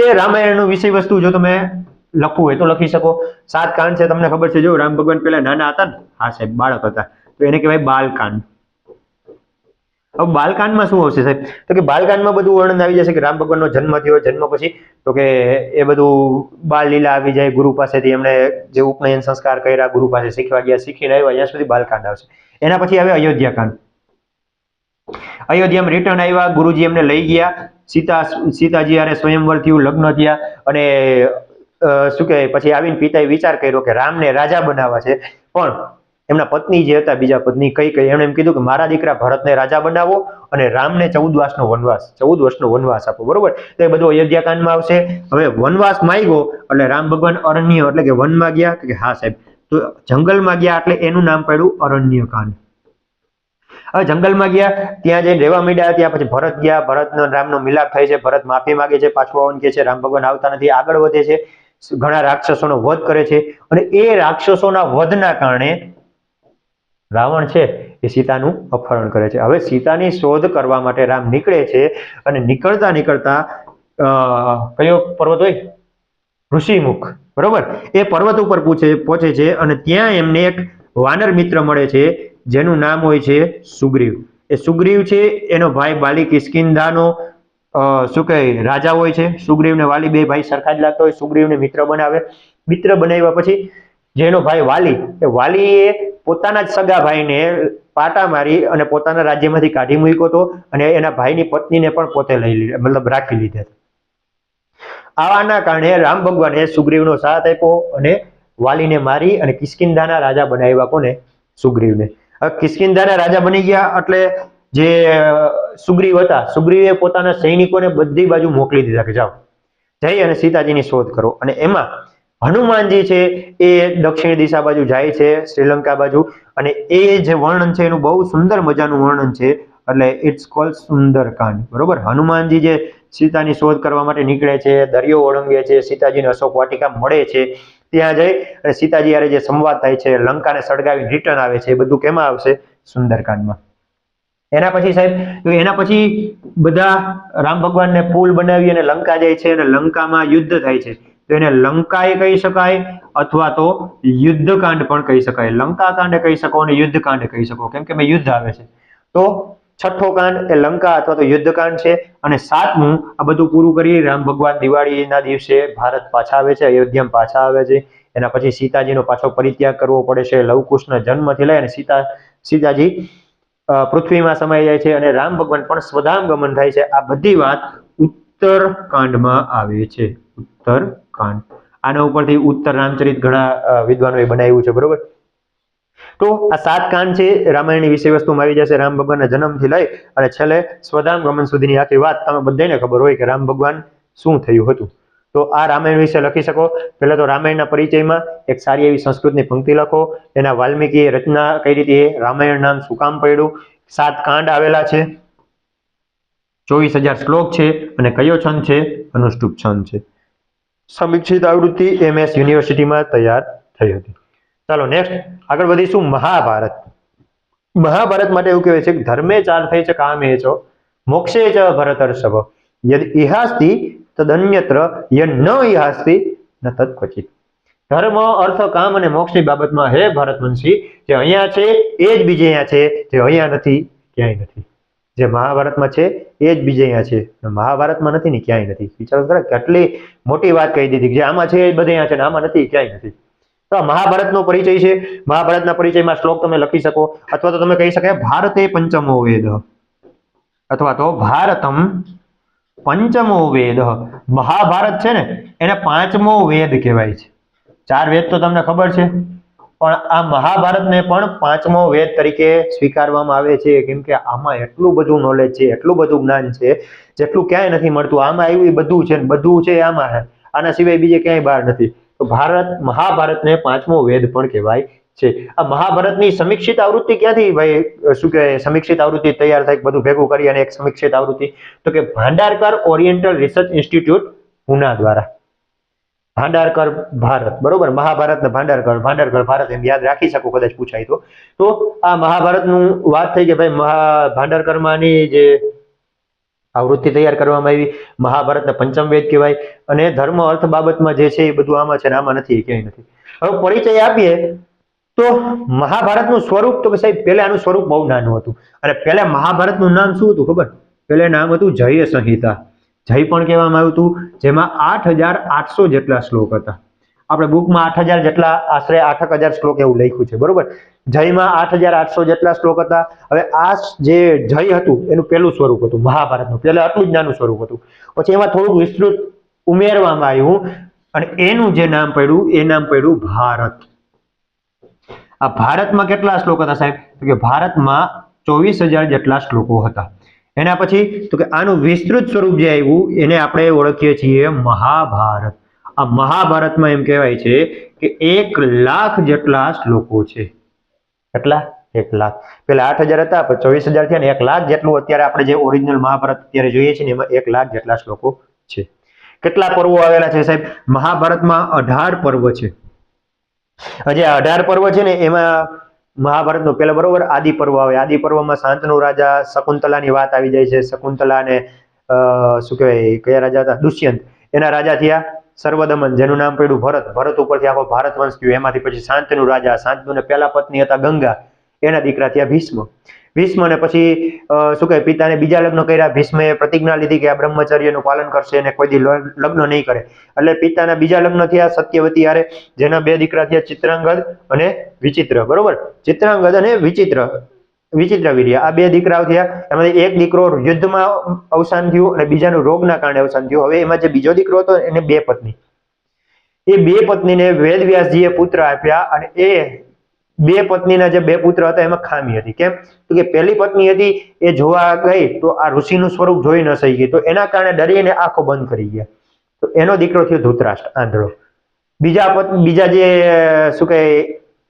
એ રામાયણનું વિષય વસ્તુ જો તમે લખવું હોય તો લખી શકો. 7 કાંડ છે, તમને ખબર છે. જો રામ ભગવાન પેલા નાના હતા ને, હા સાહેબ બાળક હતા, તો એને કહેવાય બાલકાંડ. હવે બાલકાંડમાં શું આવશે સાહેબ? તો કે બાલકાંડમાં બધું વર્ણન આવી જશે કે રામ ભગવાનનો જન્મ થયો, જન્મ પછી તો કે એ બધું બાળ લીલા આવી જાય. ગુરુ પાસેથી એમણે જે ઉપનયન સંસ્કાર કર્યા, ગુરુ પાસે શીખવા ગયા, શીખીને આવ્યા, ત્યાં સુધી બાલકાંડ આવશે. એના પછી આવે અયોધ્યાકાંડ. અયોધ્યામાં રિટર્ન આવ્યા, ગુરુજી એમને લઈ ગયા, સીતાજી હારે સ્વયંવર થયું, લગ્ન થયા અને શું કહેવાય પછી આવીને પિતાએ વિચાર કર્યો કે રામને રાજા બનાવવા છે. પણ એમના પત્ની જે હતા, બીજા પત્ની કઈ એમણે એમ કીધું કે મારા દીકરા ભરતને રાજા બનાવો અને રામને 14 વર્ષનો વનવાસ આપો બરોબર. તો એ બધું અયોધ્યાકાંડમાં આવશે. હવે વનવાસ માંગ્યો એટલે રામ ભગવાન અરણ્ય એટલે કે વનમાં ગયા કે હા સાહેબ, તો જંગલમાં ગયા એટલે એનું નામ પડ્યું અરણ્યકાંડ. હવે જંગલમાં ગયા, ત્યાં જઈને રહેવા માંડ્યા. ત્યાં પછી ભરત ગયા, ભરતનો રામનો મિલાપ થાય છે, ભરત માફી માંગે છે, પાછું આવવાનું કહે છે, રામ ભગવાન આવતા નથી, આગળ વધે છે, ઘણા રાક્ષસોનો વધ કરે છે અને એ રાક્ષસોના વધના કારણે રાવણ છે એ સીતાનું અપહરણ કરે છે. હવે સીતાની શોધ કરવા માટે રામ નીકળે છે અને નીકળતા કયો પર્વત હોય? ઋષિમુખ બરોબર. એ પર્વત ઉપર પહોંચે છે અને ત્યાં એમને એક વાનર મિત્ર મળે છે જેનું નામ હોય છે સુગ્રીવ. એ સુગ્રીવ છે એનો ભાઈ બાલી કિષ્કિંધાનો શું કહે રાજા હોય છે. સુગ્રીવ ને વાલી બે ભાઈ સરખા જ લાગતા હોય. સુગ્રીવને મિત્ર બનાવે. મિત્ર બનાવ્યા પછી જેનો ભાઈ વાલી, એ વાલીએ પોતાના જ સગા ભાઈને પાટા મારી અને પોતાના રાજ્યમાંથી કાઢી મૂક્યો હતો અને એના ભાઈની પત્નીને પણ પોતે લઈ લીધી, મતલબ રાખી લીધા. આવાના કારણે રામ ભગવાને સુગ્રીવનો સાથ આપ્યો અને વાલીને મારી અને કિષ્કિંધાના રાજા બનાવ્યા. કોને? સુગ્રીવને. હવે કિષ્કિંધાના રાજા બની ગયા એટલે જે સુગ્રીવ હતા, સુગ્રીવે પોતાના સૈનિકોને બધી બાજુ મોકલી દીધા કે જાઓ જઈ અને સીતાજીની શોધ કરો. અને એમાં હનુમાનજી છે એ દક્ષિણ દિશા બાજુ જાય છે, શ્રીલંકા બાજુ, અને એ જે વર્ણન છે એનું બહુ સુંદર મજાનું વર્ણન છે, એટલે ઇટ્સ કોલ્ડ સુંદરકાંડ. બરોબર. હનુમાનજી જે સીતાની શોધ કરવા માટે નીકળે છે, દરિયો ઓળંગે છે, સીતાજીને અશોક વાટિકા મળે છે, ત્યાં જઈ અને સીતાજી હારે જે સંવાદ થાય છે, લંકાને સળગાવી રિટર્ન આવે છે, એ બધું કેમાં આવશે? સુંદરકાંડમાં. એના પછી સાહેબ, એના પછી બધા રામ ભગવાનને પુલ બનાવી અને લંકા જાય છે અને લંકામાં યુદ્ધ થાય છે. તો એને લંકાએ કહી શકાય અથવા તો યુદ્ધકાંડ પણ કહી શકાય. લંકા કાંડ કહી શકો અને યુદ્ધકાંડ કહી શકો, કેમ કે મેં યુદ્ધ આવે છે. તો છઠ્ઠો કાંડ એ લંકા અથવા તો યુદ્ધકાંડ છે. અને સાતમું, આ બધું પૂરું કરી રામ ભગવાન દિવાળીના દિવસે ભારત પાછા આવે છે, અયોધ્યામાં પાછા આવે છે. એના પછી સીતાજીનો પાછો પરિત્યાગ કરવો પડે છે. લવકુશના જન્મથી લઈ અને સીતાજી પૃથ્વીમાં સમાઈ જાય છે અને રામ ભગવાન પણ સ્વધામ ગમન થાય છે. આ બધી વાત ઉત્તરકાંડમાં આવે છે. ઉત્તરકાંડ. આના ઉપરથી ઉત્તર રામચરિત ઘણા વિદ્વાનોએ બનાવ્યું છે. બરોબર. તો આ 7 કાંડ છે રામાયણની વિષય વસ્તુમાં આવી જશે. રામ ભગવાનના જન્મથી લઈ અને છેલ્લે સ્વધામ ગમન સુધીની આખી વાત તમે બધાને ખબર હોય કે રામ ભગવાન શું થયું હતું. તો આ રામાયણ વિશે લખી શકો. પહેલા તો રામાયણના પરિચયમાં એક સારી એવી સંસ્કૃતની પંક્તિ લખો. એના વાલ્મીકીએ રચના કરી હતી, રામાયણ નામ શું કામ પડ્યું, 7 કાંડ આવેલા છે, 24,000 શ્લોક છે અને કયો છંદ છે? અનુષ્ટુપ છંદ છે. સમીક્ષિત આવૃત્તિ MS યુનિવર્સિટીમાં તૈયાર થઈ હતી. ચાલો નેક્સ્ટ આગળ વધીશું. મહાભારત. મહાભારત માટે એવું કહેવાય છે કે ધર્મે ચાર થઈ છે કામે છો મોક્ષે ચ ભરતર્ષભ યદ ઇહાસ્તિ તદન્યત્ર યન ન ઇહાસ્તિ ન તત્ક્વચિત. ધર્મ, અર્થ, કામ અને મોક્ષની બાબતમાં હે ભરતવંશી, જે અહીંયા છે એ જ બીજે અહીંયા છે, જે અહીંયા નથી ક્યાંય નથી. જે મહાભારતમાં છે એ જ બીજે અહીંયા છે, મહાભારતમાં નથી ને ક્યાંય નથી. વિચારો કરો કેટલી મોટી વાત કહી દીધી. જે આમાં છે એ બધે અહીંયા છે ને આમાં નથી ક્યાંય નથી. તો મહાભારતનો પરિચય છે. મહાભારતના પરિચયમાં શ્લોક તમે લખી શકો અથવા તો તમે કહી શકાય ભારતે પંચમો વેદ અથવા તો ભારતમ પંચમો વેદ. મહાભારત છે ને એને 5મો વેદ કહેવાય છે. 4 વેદ તો તમને ખબર છે, પણ આ મહાભારતને પણ 5મો વેદ તરીકે સ્વીકારવામાં આવે છે, કેમ કે આમાં એટલું બધું નોલેજ છે, એટલું બધું જ્ઞાન છે, જેટલું ક્યાંય નથી મળતું. આમાં આવ્યું એ બધું છે, બધું છે આમાં છે, આના સિવાય બીજે ક્યાંય બહાર નથી. તો મહાભારતને 5મો વેદ પણ કહેવાય છે. આ મહાભારતની સમીક્ષિત આવૃત્તિ ક્યાંથી ભાઈ શું કહેવાય સમીક્ષિત આવૃત્તિ તૈયાર થાય, બધું ભેગું કરી અને એક સમીક્ષિત આવૃત્તિ? તો કે Bhandarkar oriental research institute Poona દ્વારા. ભાંડારકર ભારત, બરોબર. મહાભારત ને ભાંડારકર ભારત એમ યાદ રાખી શકો કદાચ પૂછાય તો. તો આ મહાભારતનું વાત થઈ કે ભાઈ ભાંડારકરમાંની જે આવૃત્તિ તૈયાર કરવામાં આવી. મહાભારતને 5મ વેદ કહેવાય અને ધર્મ અર્થ બાબતમાં જે છે એ બધું આમાં છે ને આમાં નથી, ક્યાંય નથી. હવે પરિચય આપીએ તો મહાભારતનું સ્વરૂપ, તો કે સાહેબ પહેલા આનું સ્વરૂપ બહુ નાનું હતું અને પહેલા મહાભારતનું નામ શું હતું ખબર? પહેલા નામ હતું જય સંહિતા. જય પણ કહેવામાં આવ્યું હતું, જેમાં 8,800 જેટલા શ્લોક હતા. આપણે બુકમાં 8,000 જેટલા, આશરે 8,000 શ્લોક એવું લખ્યું છે, બરોબર. જયમાં 8,800 જેટલા શ્લોક હતા. હવે આ જે જય હતું એનું પહેલું સ્વરૂપ હતું મહાભારતનું. પહેલા આટલું જ નાનું સ્વરૂપ હતું, પછી એમાં થોડુંક વિસ્તૃત ઉમેરવામાં આવ્યું અને એનું જે નામ પડ્યું એ નામ પડ્યું ભારત. આ ભારતમાં કેટલા શ્લોક હતા સાહેબ? તો કે ભારતમાં 24,000 જેટલા શ્લોકો હતા. એના પછી તો કે આનું વિસ્તૃત સ્વરૂપ જે આવ્યું એને આપણે ઓળખીએ છીએ મહાભારત. આ મહાભારતમાં એમ કહેવાય છે કે 1,00,000 જેટલા શ્લોકો છે. કેટલા? 1,00,000. પેલા 8,000 હતા, પછી 24,000 થયા ને 1,00,000 જેટલું અત્યારે આપણે જે ઓરિજિનલ મહાભારત અત્યારે જોઈએ છીએ ને એમાં 1,00,000 જેટલા શ્લોકો છે. કેટલા પર્વો આવેલા છે સાહેબ? મહાભારતમાં 18 પર્વ છે. જે 18 પર્વ છે ને એમાં મહાભારતનો પેલા બરોબર આદિ પર્વ આવે. આદિ પર્વમાં શાંતનુ રાજા શકુંતલાની વાત આવી જાય છે. શકુંતલાને શું કહેવાય કયા રાજા હતા? દુષ્યંત. એના રાજા થયા સર્વદમન, જેનું નામ પડ્યું ભરત. ભરત ઉપરથી આખો ભારત વંશ થયો. એમાંથી પછી શાંતનુ રાજા, શાંતનુને પહેલા પત્ની હતા ગંગા, એના દીકરા થયા ભીષ્મ. ભીષ્મ ને પછી શું કહે પિતાને બીજા લગ્ન કર્યા. ભીષ્મે પ્રતિજ્ઞા લીધી કે આ બ્રહ્મચર્યનું પાલન કરશે અને કોઈ દી લગ્ન નહીં કરે. એટલે પિતાના બીજા લગ્ન થયા સત્યવતી હારે, જેના 2 દીકરા થયા ચિત્રાંગદ અને વિચિત્ર. બરોબર, ચિત્રાંગદ અને વિચિત્રવીર્ય આ 2 દીકરાઓ થયા. એમાંથી એક દીકરો યુદ્ધમાં અવસાન થયું અને બીજાનું રોગના કારણે અવસાન થયું. હવે એમાં જે બીજો દીકરો હતો એને 2 પત્ની. એ 2 પત્નીને વેદવ્યાસજીએ પુત્ર આપ્યા અને એ 2 પત્નીના જે 2 પુત્ર હતા એમાં ખામી હતી. કેમ? તો કે પહેલી પત્ની હતી એ જોવા ગઈ તો આ ઋષિનું સ્વરૂપ જોઈ ન શકી, તો એના કારણે ડરીને આંખો બંધ કરી ગયા. તો એનો દીકરો થયો ધૃતરાષ્ટ્ર, આંધળો. બીજા જે શું કહે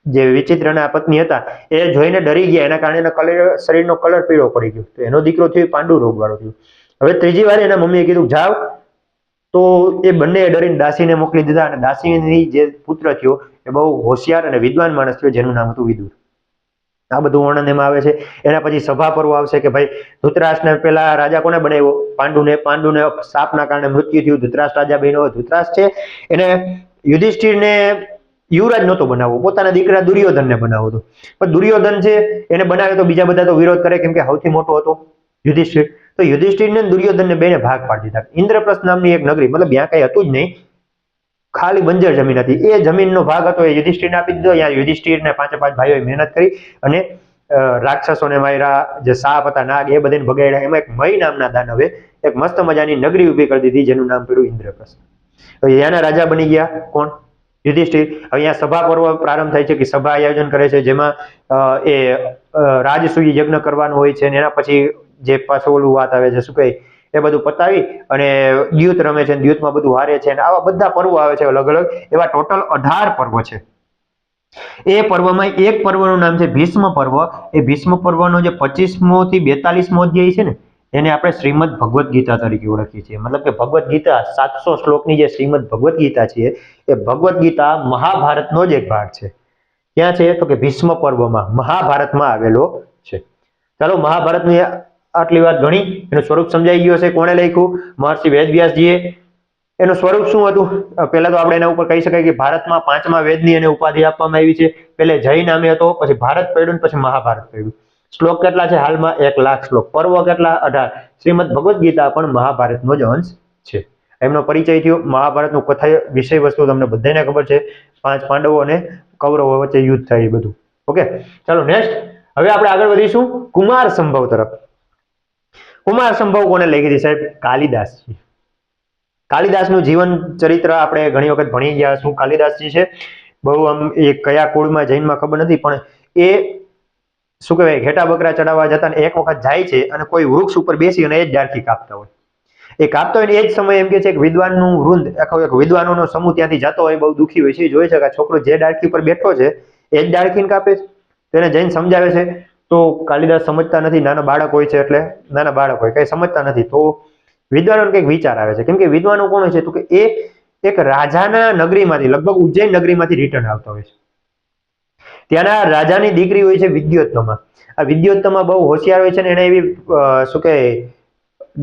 જે વિચિત્રના પત્ની હતા એ જોઈને ડરી ગયા, એના કારણે એના શરીરનો કલર પીળો પડી ગયો. તો એનો દીકરો થયો પાંડુ રોગ વાળો થયો. હવે ત્રીજી વાર એના મમ્મીએ કીધું જાવ, તો એ બંને ડરીને દાસીને મોકલી દીધા અને દાસીની જે પુત્ર થયો એ બહુ હોશિયાર અને વિદ્વાન માણસ થયો, જેનું નામ હતું વિદુર. આ બધું વર્ણન એમાં આવે છે. એના પછી સભા પર્વ આવશે કે ભાઈ ધૃતરાષ્ટ્રને પેલા રાજા કોને બનાવ્યો? પાંડુને શાપના કારણે મૃત્યુ થયું, ધૃતરાષ્ટ્ર રાજા બન્યો. ધૃતરાષ્ટ્ર છે એને યુધિષ્ઠિરને યુવરાજ નહોતો બનાવવો, પોતાના દીકરા દુર્યોધનને બનાવવો હતો. પણ દુર્યોધન છે એને બનાવ્યો તો બીજા બધા તો વિરોધ કરે, કેમ કે સૌથી મોટો હતો યુધિષ્ઠિર. તો યુધિષ્ઠિરને યુધિષ્ઠિરને બેને ભાગ પાડી દીધા. ઇન્દ્રપ્રસ્થ નામની એક નગરી, મતલબ ત્યાં કઈ હતું જ નહીં, ખાલી બંજર જમીન હતી. એ જમીનનો ભાગ હતો એ યુધિષ્ઠિરને આપી દીધો. ત્યાં યુધિષ્ઠિરને 5 ભાઈઓએ મહેનત કરી અને રાક્ષસોને માર્યા, જે સાપ હતા નાગ એ બધાને ભગાડ્યા. એમાં એક મય નામના દાનવે એક મસ્ત મજાની નગરી ઊભી કરી દીધી, જેનું નામ પડ્યું ઇન્દ્રપ્રસ્થ. ત્યાંના રાજા બની ગયા કોણ? યુધિષ્ઠિર. હવે અહીંયા સભા પર્વ પ્રારંભ થાય છે કે સભા આયોજન કરે છે, જેમાં એ રાજસૂય યજ્ઞ કરવાનું હોય છે. અને એના પછી જે પાછું ઓલું વાત આવે છે શું કહે એ બધું પતાવી અને દ્યુત રમે છે, દ્યુતમાં બધું હારે છે. અને આવા બધા પર્વો આવે છે અલગ અલગ. એવા ટોટલ 18 પર્વ છે. એ પર્વમાં એક પર્વનું નામ છે ભીષ્મ પર્વ. એ ભીષ્મ પર્વનો જે 25મો થી 42મો અધ્યાય છે ને એને આપણે શ્રીમદ ભગવદ્ ગીતા તરીકે ઓળખીએ છીએ. મતલબ કે ભગવદ્ ગીતા 700 શ્લોકની જે શ્રીમદ ભગવદ્ ગીતા છે એ ભગવદ્ ગીતા મહાભારતનો જ એક ભાગ છે. ક્યાં છે? તો કે ભીષ્મ પર્વમાં, મહાભારતમાં આવેલો છે. ચાલો, મહાભારતની આટલી વાત ઘણી. એનું સ્વરૂપ સમજાઈ ગયું હશે. કોણે લખ્યું? મહર્ષિ વેદવ્યાસજીએ. એનું સ્વરૂપ શું હતું? પહેલા તો આપણે એના ઉપર કહી શકાય કે ભારતમાં 5મા વેદની એને ઉપાધિ આપવામાં આવી છે. પહેલે જય નામે હતો, પછી ભારત પડ્યું, પછી મહાભારત પડ્યું. શ્લોક કેટલા છે હાલમાં? 1,00,000 શ્લોક. પર્વ કેટલા? 18. શ્રીમદ ભગવદ્ ગીતા પણ મહાભારતનો જ અંશ છે. એમનો પરિચય થયો. મહાભારતનું કથા વિષય વસ્તુ તમને બધાને ખબર છે. 5 પાંડવો અને કૌરવો વચ્ચે યુદ્ધ થાય બધું. ઓકે, ચાલો નેક્સ્ટ. હવે આપણે આગળ વધીશું કુમાર સંભવ તરફ. કુમાર સંભવ કોને લખી હતી સાહેબ? કાલિદાસજી. કાલિદાસનું જીવન ચરિત્ર આપણે ઘણી વખત ભણી ગયા. શું કાલિદાસજી છે બહુ આમ એ કયા કુળમાં જૈનમાં ખબર નથી, પણ એ શું કહેવાય ઘેટા બકરા ચડાવવા જતા ને એક વખત જાય છે અને કોઈ વૃક્ષ ઉપર બેસી અને એ જ ડાળખી કાપતા હોય. એ કાપતો હોય ને એ જ સમય એમ કે છે કે વિદ્વાનનું વૃંદ, આખો એક વિદ્વાનોનો સમૂહ ત્યાંથી જતો હોય, બહુ દુઃખી હોય છે. એ જોઈ છે કે છોકરો જે ડાળખી પર બેઠો છે એ જ ડાળખીને કાપે છે. તેને જઈને સમજાવે છે તો કાલિદાસ સમજતા નથી. નાના બાળક હોય છે એટલે નાના બાળક હોય કઈ સમજતા નથી. તો વિદ્વાનોને કંઈક વિચાર આવે છે, કેમ કે વિદ્વાનો કોણ હોય છે? તો કે એ એક રાજાના નગરીમાંથી, લગભગ ઉજ્જૈન નગરીમાંથી રિટર્ન આવતા હોય છે. ત્યાંના રાજાની દીકરી હોય છે વિદ્યોત્તમા. આ વિદ્યોત્તમા બહુ હોશિયાર હોય છે ને એને એવી શું કહે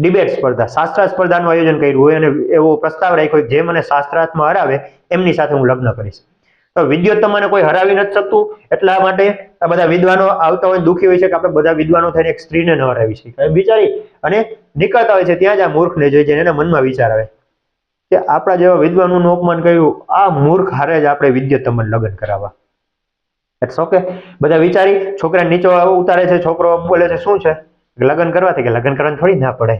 ડિબેટ સ્પર્ધા, શાસ્ત્ર સ્પર્ધાનું આયોજન કર્યું હોય અને એવો પ્રસ્તાવ રાખ્યો જે મને શાસ્ત્રાર્થમાં હરાવે એમની સાથે હું લગ્ન કરીશ. તો વિદ્યોત્તમાને કોઈ હરાવી નથી શકતું, એટલા માટે આ બધા વિદ્વાનો આવતા હોય દુઃખી હોય છે કે આપણે બધા વિદ્વાનો થઈને એક સ્ત્રીને ન હરાવી શકીએ વિચારી અને નીકળતા હોય છે. ત્યાં જ આ મૂર્ખને જોઈ જાય એના મનમાં વિચાર આવે કે આપણા જેવા વિદ્વાનોનું અપમાન કર્યું, આ મૂર્ખ હારે જ આપણે વિદ્યોત્તમાને લગ્ન કરાવવા. It's okay. બધા વિચારી છોકરાને નીચે ઉતારે છે. છોકરો બોલે છે શું છે? લગ્ન કરવાથી કે લગ્ન કરવાની થોડી ના પડે.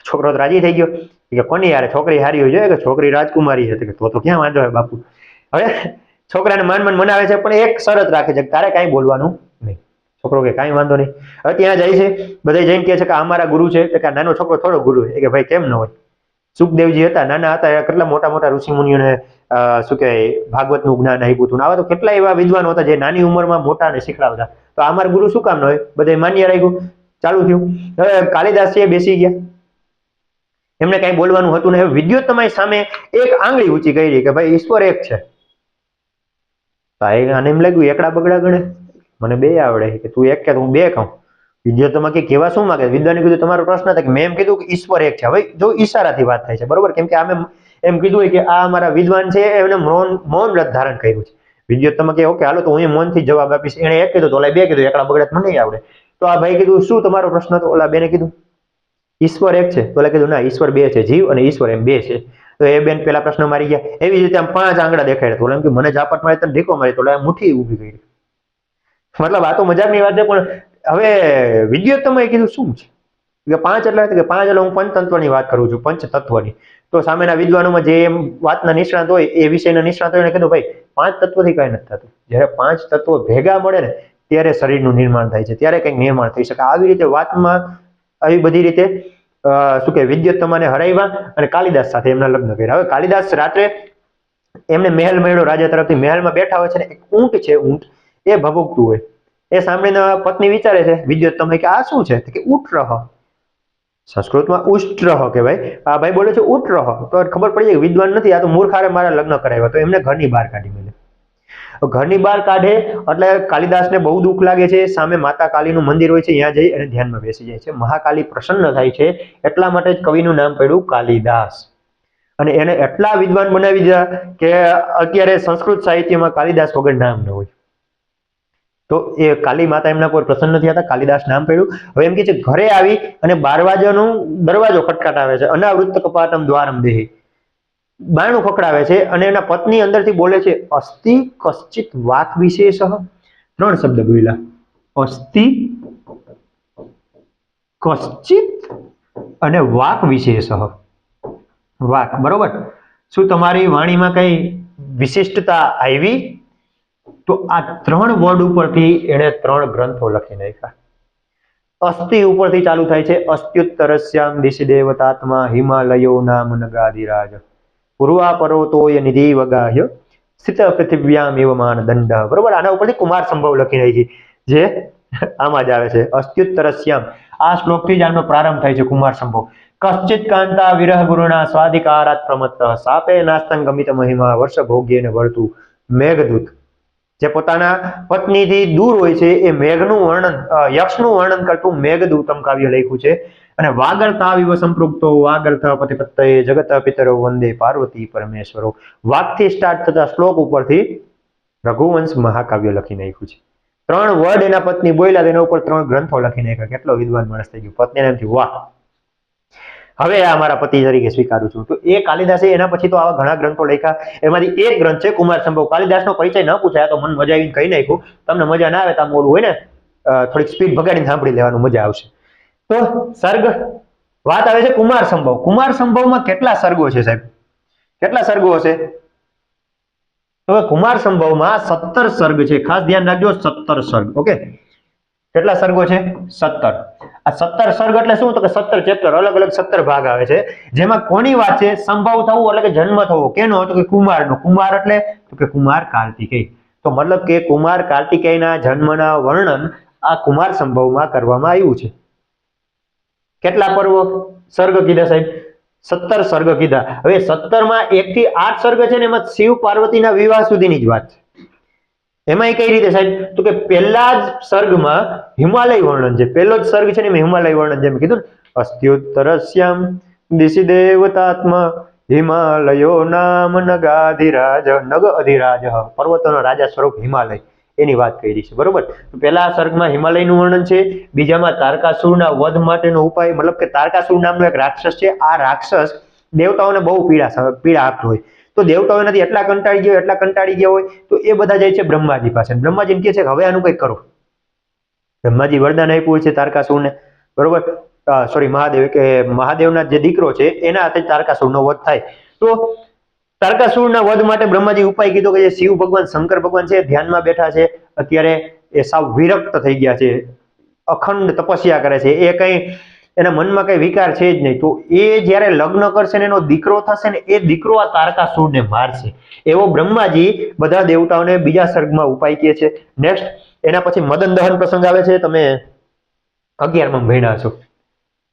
છોકરો તો રાજી થઈ ગયો કે કોની યાર છોકરી હારી હોય જોઈએ કે છોકરી રાજકુમારી હતી, તો ક્યાં વાંધો હોય બાપુ. હવે છોકરાને માન મનાવે છે, પણ એક શરત રાખે છે કે તારે કાંઈ બોલવાનું નહીં. છોકરો કે કાંઈ વાંધો નહીં. હવે ત્યાં જાય છે, બધા જઈને કહે છે કે આ મારા ગુરુ છે. કે નાનો છોકરો થોડો ગુરુ છે કે ભાઈ કેમ ન હોય? સુખદેવજી હતા, નાના હતા, કેટલા મોટા મોટા ઋષિ મુનિઓને શું કહેવાય ભાગવતનું જ્ઞાન આપ્યું હતું. આવા તો કેટલા એવા વિદ્વાનો હતા જે નાની ઉંમરમાં મોટાને શીખડાવતા. તો આ મારા ગુરુ શું કામ ન હોય? બધા માન્ય રાખ્યું, ચાલુ થયું. હવે કાલિદાસજીએ બેસી ગયા, એમને કઈ બોલવાનું હતું ને. વિદ્યોત્તમાય સામે એક આંગળી ઊંચી કરી કે ભાઈ ઈશ્વર એક છે. આને એમ લાગ્યું એકડા બગડા ગણે, મને બે આવડે કે તું એક કે હું બે કહું. વિદ્યોત્તમા કે કેવા શું માંગે? વિદ્વાને કીધું તમારો પ્રશ્ન હતા કે મેં એમ કીધું કે ઈશ્વર એક છે. હવે જો ઈશારાથી વાત થાય છે બરોબર, કેમ કે આમે એમ કીધું હોય કે આ અમારા વિદ્વાન છે એમને મૌન વ્રત ધારણ કર્યું છે. વિદ્યોત્તમા કે ઓકે હાલો તો હું એ મૌનથી જવાબ આપીશ. એને એક કીધું તો ઓલા બે કીધું એકડા બગડા મને નહીં આવડે. તો આ ભાઈ કીધું શું તમારો પ્રશ્ન હતો? ઓલા બેને કીધું ઈશ્વર એક છે. તો ઓલા કીધું ના, ઈશ્વર બે છે, જીવ અને ઈશ્વર એમ બે છે. તો એ બેન પેલા પ્રશ્ન મારી ગયા. એવી રીતે આમ 5 આંગળા દેખાડ્યા. તો ઓલા એમ કે મને ઝાપટ મારી તને ઢીકો મારી. તો ઓલા મુઠ્ઠી ઊભી કરી. મતલબ આ તો મજાકની વાત છે, પણ હવે વિદ્યુતમાં કીધું શું છે કે 5 એટલે કે 5 એટલે હું પંચતત્વની વાત કરું છું, પંચતત્વની. તો સામેના વિદ્વાનોમાં જે એમ વાતના નિષ્ણાત હોય, એ વિષયના નિષ્ણાત હોય, એને કીધું ભાઈ 5 તત્વથી કઈ નથી થતું. જ્યારે 5 તત્વો ભેગા મળે ને ત્યારે શરીરનું નિર્માણ થાય છે, ત્યારે કંઈક નિર્માણ થઈ શકે. આવી રીતે વાતમાં આવી બધી રીતે શું કે વિદ્યુતમાને હરાવ્યા અને કાલિદાસ સાથે એમના લગ્ન કર્યા. હવે કાલિદાસ રાત્રે એમને મહેલ મળ્યો, રાજા તરફથી. મહેલમાં બેઠા હોય છે ને એક ઊંટ છે, ઊંટ એ ભભૂકતું હોય. એ સાંભળીને પત્ની વિચારે છે વિદ્યુતમાં કે આ શું છે? કે ઉઠ રહ, સંસ્કૃતમાં ઉષ્ટ રહ કહેવાય. આ ભાઈ બોલે છે ઉઠ રહ. તો ખબર પડી જાય વિદ્વાન નથી, આ તો મૂર્ખારે મારા લગ્ન કરાવ્યા. તો એમને ઘરની બહાર કાઢી મેલે. ઘરની બહાર કાઢે એટલે કાલિદાસને બહુ દુઃખ લાગે છે. સામે માતા કાલીનું મંદિર હોય છે, ત્યાં જઈ અને ધ્યાનમાં બેસી જાય છે. મહાકાલી પ્રસન્ન થાય છે. એટલા માટે જ કવિનું નામ પડ્યું કાલિદાસ. અને એને એટલા વિદ્વાન બનાવી દીધા કે અત્યારે સંસ્કૃત સાહિત્યમાં કાલિદાસ વગર નામ ન હોય. તો એ કાલી માતા એમના પર પ્રસન્ન થયા હતા, કાલિદાસ નામ પડ્યું. હવે એમ કે છે ઘરે આવી અને દરવાજો ખટખટાવે છે. અનાવૃત્ત કપાટમ દ્વારમ દેહી, બારણું ખખડાવે છે અને એના પત્ની અંદરથી બોલે છે અસ્તિ કશ્ચિત વાક વિશેષ. 3 શબ્દ બોલ્યા, અસ્તિ કશ્ચિત અને વાક વિશેષ. વાક, બરોબર. શું તમારી વાણીમાં કઈ વિશિષ્ટતા આવી? તો આ 3 વર્ડ ઉપરથી એને 3 ગ્રંથો લખી નાખ્યા. અસ્થિ ઉપરથી ચાલુ થાય છે. અસ્ત્યુત્તરસ્યામ દિશિ દેવતાત્મા હિમાલયો નામ નગાધિરાજ પૂર્વા પર્વતોય નિધિ વગાહ્ય સ્થિત પૃથિવ્યામ એવ માનદંડ. બરોબર. આના ઉપરથી કુમાર સંભવ લખી નાખી, જે આમાં જ આવે છે. અસ્ત્યુત્તરસ્યામ, આ શ્લોકથી જ આનો પ્રારંભ થાય છે કુમાર સંભવ. કશ્ચિત કાંતા વિરહ ગુરુના સ્વાધિકારાત પ્રમત્ત સાપે નાસ્તં ગમિત મહિમા વર્ષ ભોગ્યેન વર્તુ મેઘદૂત. જે પોતાના પત્નીથી દૂર હોય છે એ મેઘનું વર્ણન, યક્ષનું વર્ણન કરતું મેઘદૂતમ કાવ્ય લખ્યું છે. અને વાગર્તાવિવ સંપૃક્તો વાગર્થ પતિપત્તયે જગત પિતરો વંદે પાર્વતી પરમેશ્વરો. વાકથી સ્ટાર્ટ થતા શ્લોક ઉપરથી રઘુવંશ મહાકાવ્ય લખી નાખ્યું છે. 3 વર્ડ એના પત્ની બોલ્યા, તેના ઉપર 3 ગ્રંથો લખી નાખ્યા. કેટલો વિદ્વાન માણસ થઈ ગયો. પત્નીને એમથી વાહ, હવે આ મારા પતિ તરીકે સ્વીકારું છું. તો એ કાલિદાસે એના પછી તો આવા ઘણા ગ્રંથો લખ્યા. એમાંથી એક ગ્રંથ છે કુમાર સંભવ. કાલિદાસનો પરિચય ન પૂછાય તો મને મજા આવીને કહી નાખ્યું. તમને મજા ના આવે તો આમ ઓલું હોય ને, થોડીક સ્પીડ ભગાડીને સાંભળી લેવાનું, મજા આવશે. તો સર્ગ વાત આવે છે કુમાર સંભવ. કુમાર સંભવમાં કેટલા સર્ગો છે સાહેબ? કેટલા સર્ગો હશે? તો કુમાર સંભવમાં 17 સર્ગ છે. ખાસ ધ્યાન રાખજો, 17 સર્ગ. ઓકે, કેટલા સર્ગો છે? 17. આ 17 સર્ગ એટલે શું? તો કે 17 ચેપ્ટર, અલગ અલગ 17 ભાગ આવે છે. જેમાં કોની વાત છે? સંભવ થવું એટલે કે જન્મ થવો. કેનો? તો કે કુમારનો. કુમાર એટલે તો કે કુમાર કાર્તિકેય. તો મતલબ કે કુમાર કાર્તિકેયના જન્મના વર્ણન આ કુમાર સંભવમાં કરવામાં આવ્યું છે. કેટલા પર્વ સર્ગ કીધા સાહેબ? 17 સર્ગ કીધા. હવે 17માં 1 થી 8 સર્ગ છે ને, એમાં શિવ પાર્વતીના વિવાહ સુધીની જ વાત છે. એમાં કઈ રીતે સાહેબ? તો કે પહેલા જ સર્ગમાં હિમાલય વર્ણન છે. પહેલો જ સર્ગ છે ને એમાં હિમાલય વર્ણન, જેમ કીધું અસ્ત્યુત્તરસ્યામ દિશિ દેવતાત્મા હિમાલયો નામ નગાધિરાજ. નગ અધિરાજ, પર્વતોનો રાજા સ્વરૂપ હિમાલય, એની વાત કરી છે. બરોબર. પહેલા સર્ગમાં હિમાલયનું વર્ણન છે. બીજામાં તારકાસુરના વધ માટેનો ઉપાય, મતલબ કે તારકાસુર નામનો એક રાક્ષસ છે. આ રાક્ષસ દેવતાઓને બહુ પીડા આપતો હોય. તો દેવતાઓ નથી એટલા કંટાળી ગયા હોય તો એ બધા જાય છે બ્રહ્માજી પાસે. બ્રહ્માજી એમ કહે છે કે હવે આનું કંઈક કરો. બ્રહ્માજી વરદાન આપ્યું છે તારકાસુરને. બરોબર. સોરી, મહાદેવ, કે મહાદેવના જે દીકરો છે એના હાથે તારકાસુરનો વધ થાય. તો તારકાસુરના વધ માટે બ્રહ્માજી ઉપાય કીધો કે જે શિવ ભગવાન, શંકર ભગવાન છે, ધ્યાનમાં બેઠા છે. અત્યારે એ સાવ વિરક્ત થઈ ગયા છે, અખંડ તપસ્યા કરે છે. એ કઈ એના મનમાં કઈ વિકાર છે જ નહીં. તો એ જ્યારે લગ્ન કરશે ને એનો દીકરો થશે ને, એ દીકરો આ તારકાસુરને મારશે. એવો બ્રહ્માજી બધા દેવતાઓને બીજા સર્ગમાં ઉપાય કહે છે. નેક્સ્ટ એના પછી મદન દહન પ્રસંગ આવે છે. તમે 11માં ભણ્યા છો.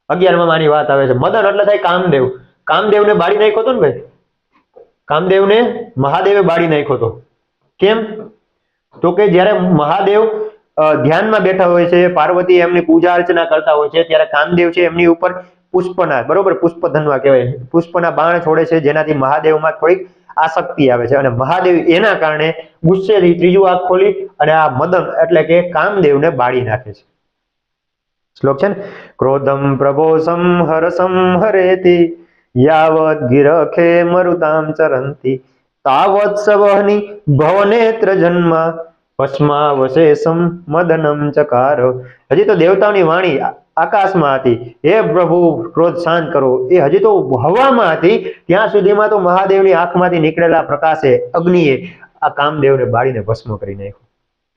11માં આની વાત આવે છે. મદન એટલે થાય કામદેવ. કામદેવને બાળી નાખ્યો હતો ને ભાઈ. કામદેવને મહાદેવે બાળી નાખ્યો હતો. કેમ? તો કે જ્યારે મહાદેવ ધ્યાનમાં બેઠા હોય છે, પાર્વતી એમની પૂજા અર્ચના કરતા હોય છે, ત્યારે કામદેવ છે એમની ઉપર પુષ્પના, બરોબર, પુષ્પધનવા કહેવાય, પુષ્પના બાણ છોડે છે, જેનાથી મહાદેવમાં થોડીક આસક્તિ આવે છે. અને મહાદેવ એના કારણે ગુસ્સેથી ત્રીજું આંખ ખોલી અને આ મદન એટલે કે કામદેવને બાળી નાખે છે. શ્લોક છે ને, ક્રોધમ પ્રભોસમ હરસમ હરેતિ યાવત ગિરખે મરુતામ ચરંતી તાવત સવહની ભવનેત્ર જન્મ ભસ્માવશેષમ મદનમ ચકાર. હજી તો દેવતાઓની વાણી આકાશમાં હતી, હે પ્રભુ ક્રોધ શાંત કરો, એ હજી તો હવામાં હતી. ત્યાં સુધીમાં તો મહાદેવની આંખમાંથી નીકળેલા પ્રકાશે અગ્નિએ આ કામદેવને બાળીને ભસ્મ કરી નાખ્યો.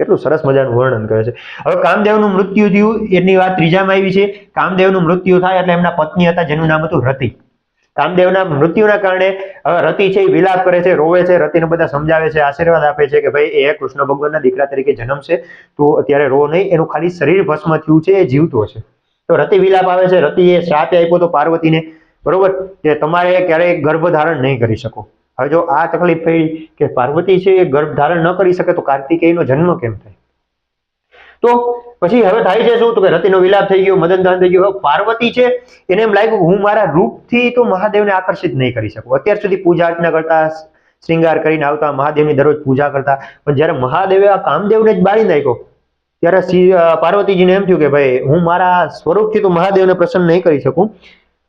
કેટલું સરસ મજાનું વર્ણન કરે છે. હવે કામદેવનું મૃત્યુ થયું એની વાત ત્રીજામાં આવી છે. કામદેવનું મૃત્યુ થાય એટલે એમના પત્ની હતા જેનું નામ હતું રતિ. કામદેવના મૃત્યુના કારણે હવે રતિ છે એ વિલાપ કરે છે, રોવે છે. રતિને બધા સમજાવે છે, આશીર્વાદ આપે છે કે ભાઈ એ કૃષ્ણ ભગવાનના દીકરા તરીકે જન્મશે, તો અત્યારે રો નહીં, એનું ખાલી શરીર ભસ્મ થયું છે, એ જીવતો છે. તો રતિ વિલાપ આવે છે. રતિએ શ્રાપ આપ્યો તો પાર્વતીને, બરોબર, કે તમારે ક્યારેય ગર્ભ ધારણ નહીં કરી શકો. હવે જો આ તકલીફ થઈ કે પાર્વતી છે એ ગર્ભ ધારણ ન કરી શકે તો કાર્તિકેયનો જન્મ કેમ થાય? તો પછી હવે થાય છે શું, તો કે રતિનો વિલાપ થઈ ગયો, મદન દહન થઈ ગયું. પાર્વતી છે એને એમ લાગ્યું હું મારા રૂપથી તો મહાદેવને આકર્ષિત નહીં કરી શકું. અત્યાર સુધી પૂજા અર્ચના કરતા, શ્રૃંગાર કરીને આવતા, મહાદેવની દરરોજ પૂજા કરતા, પણ જ્યારે મહાદેવે આ કામદેવને જ બાળી નાખ્યો ત્યારે પાર્વતીજીને એમ થયું કે ભાઈ હું મારા સ્વરૂપથી તો મહાદેવને પ્રસન્ન નહીં કરી શકું,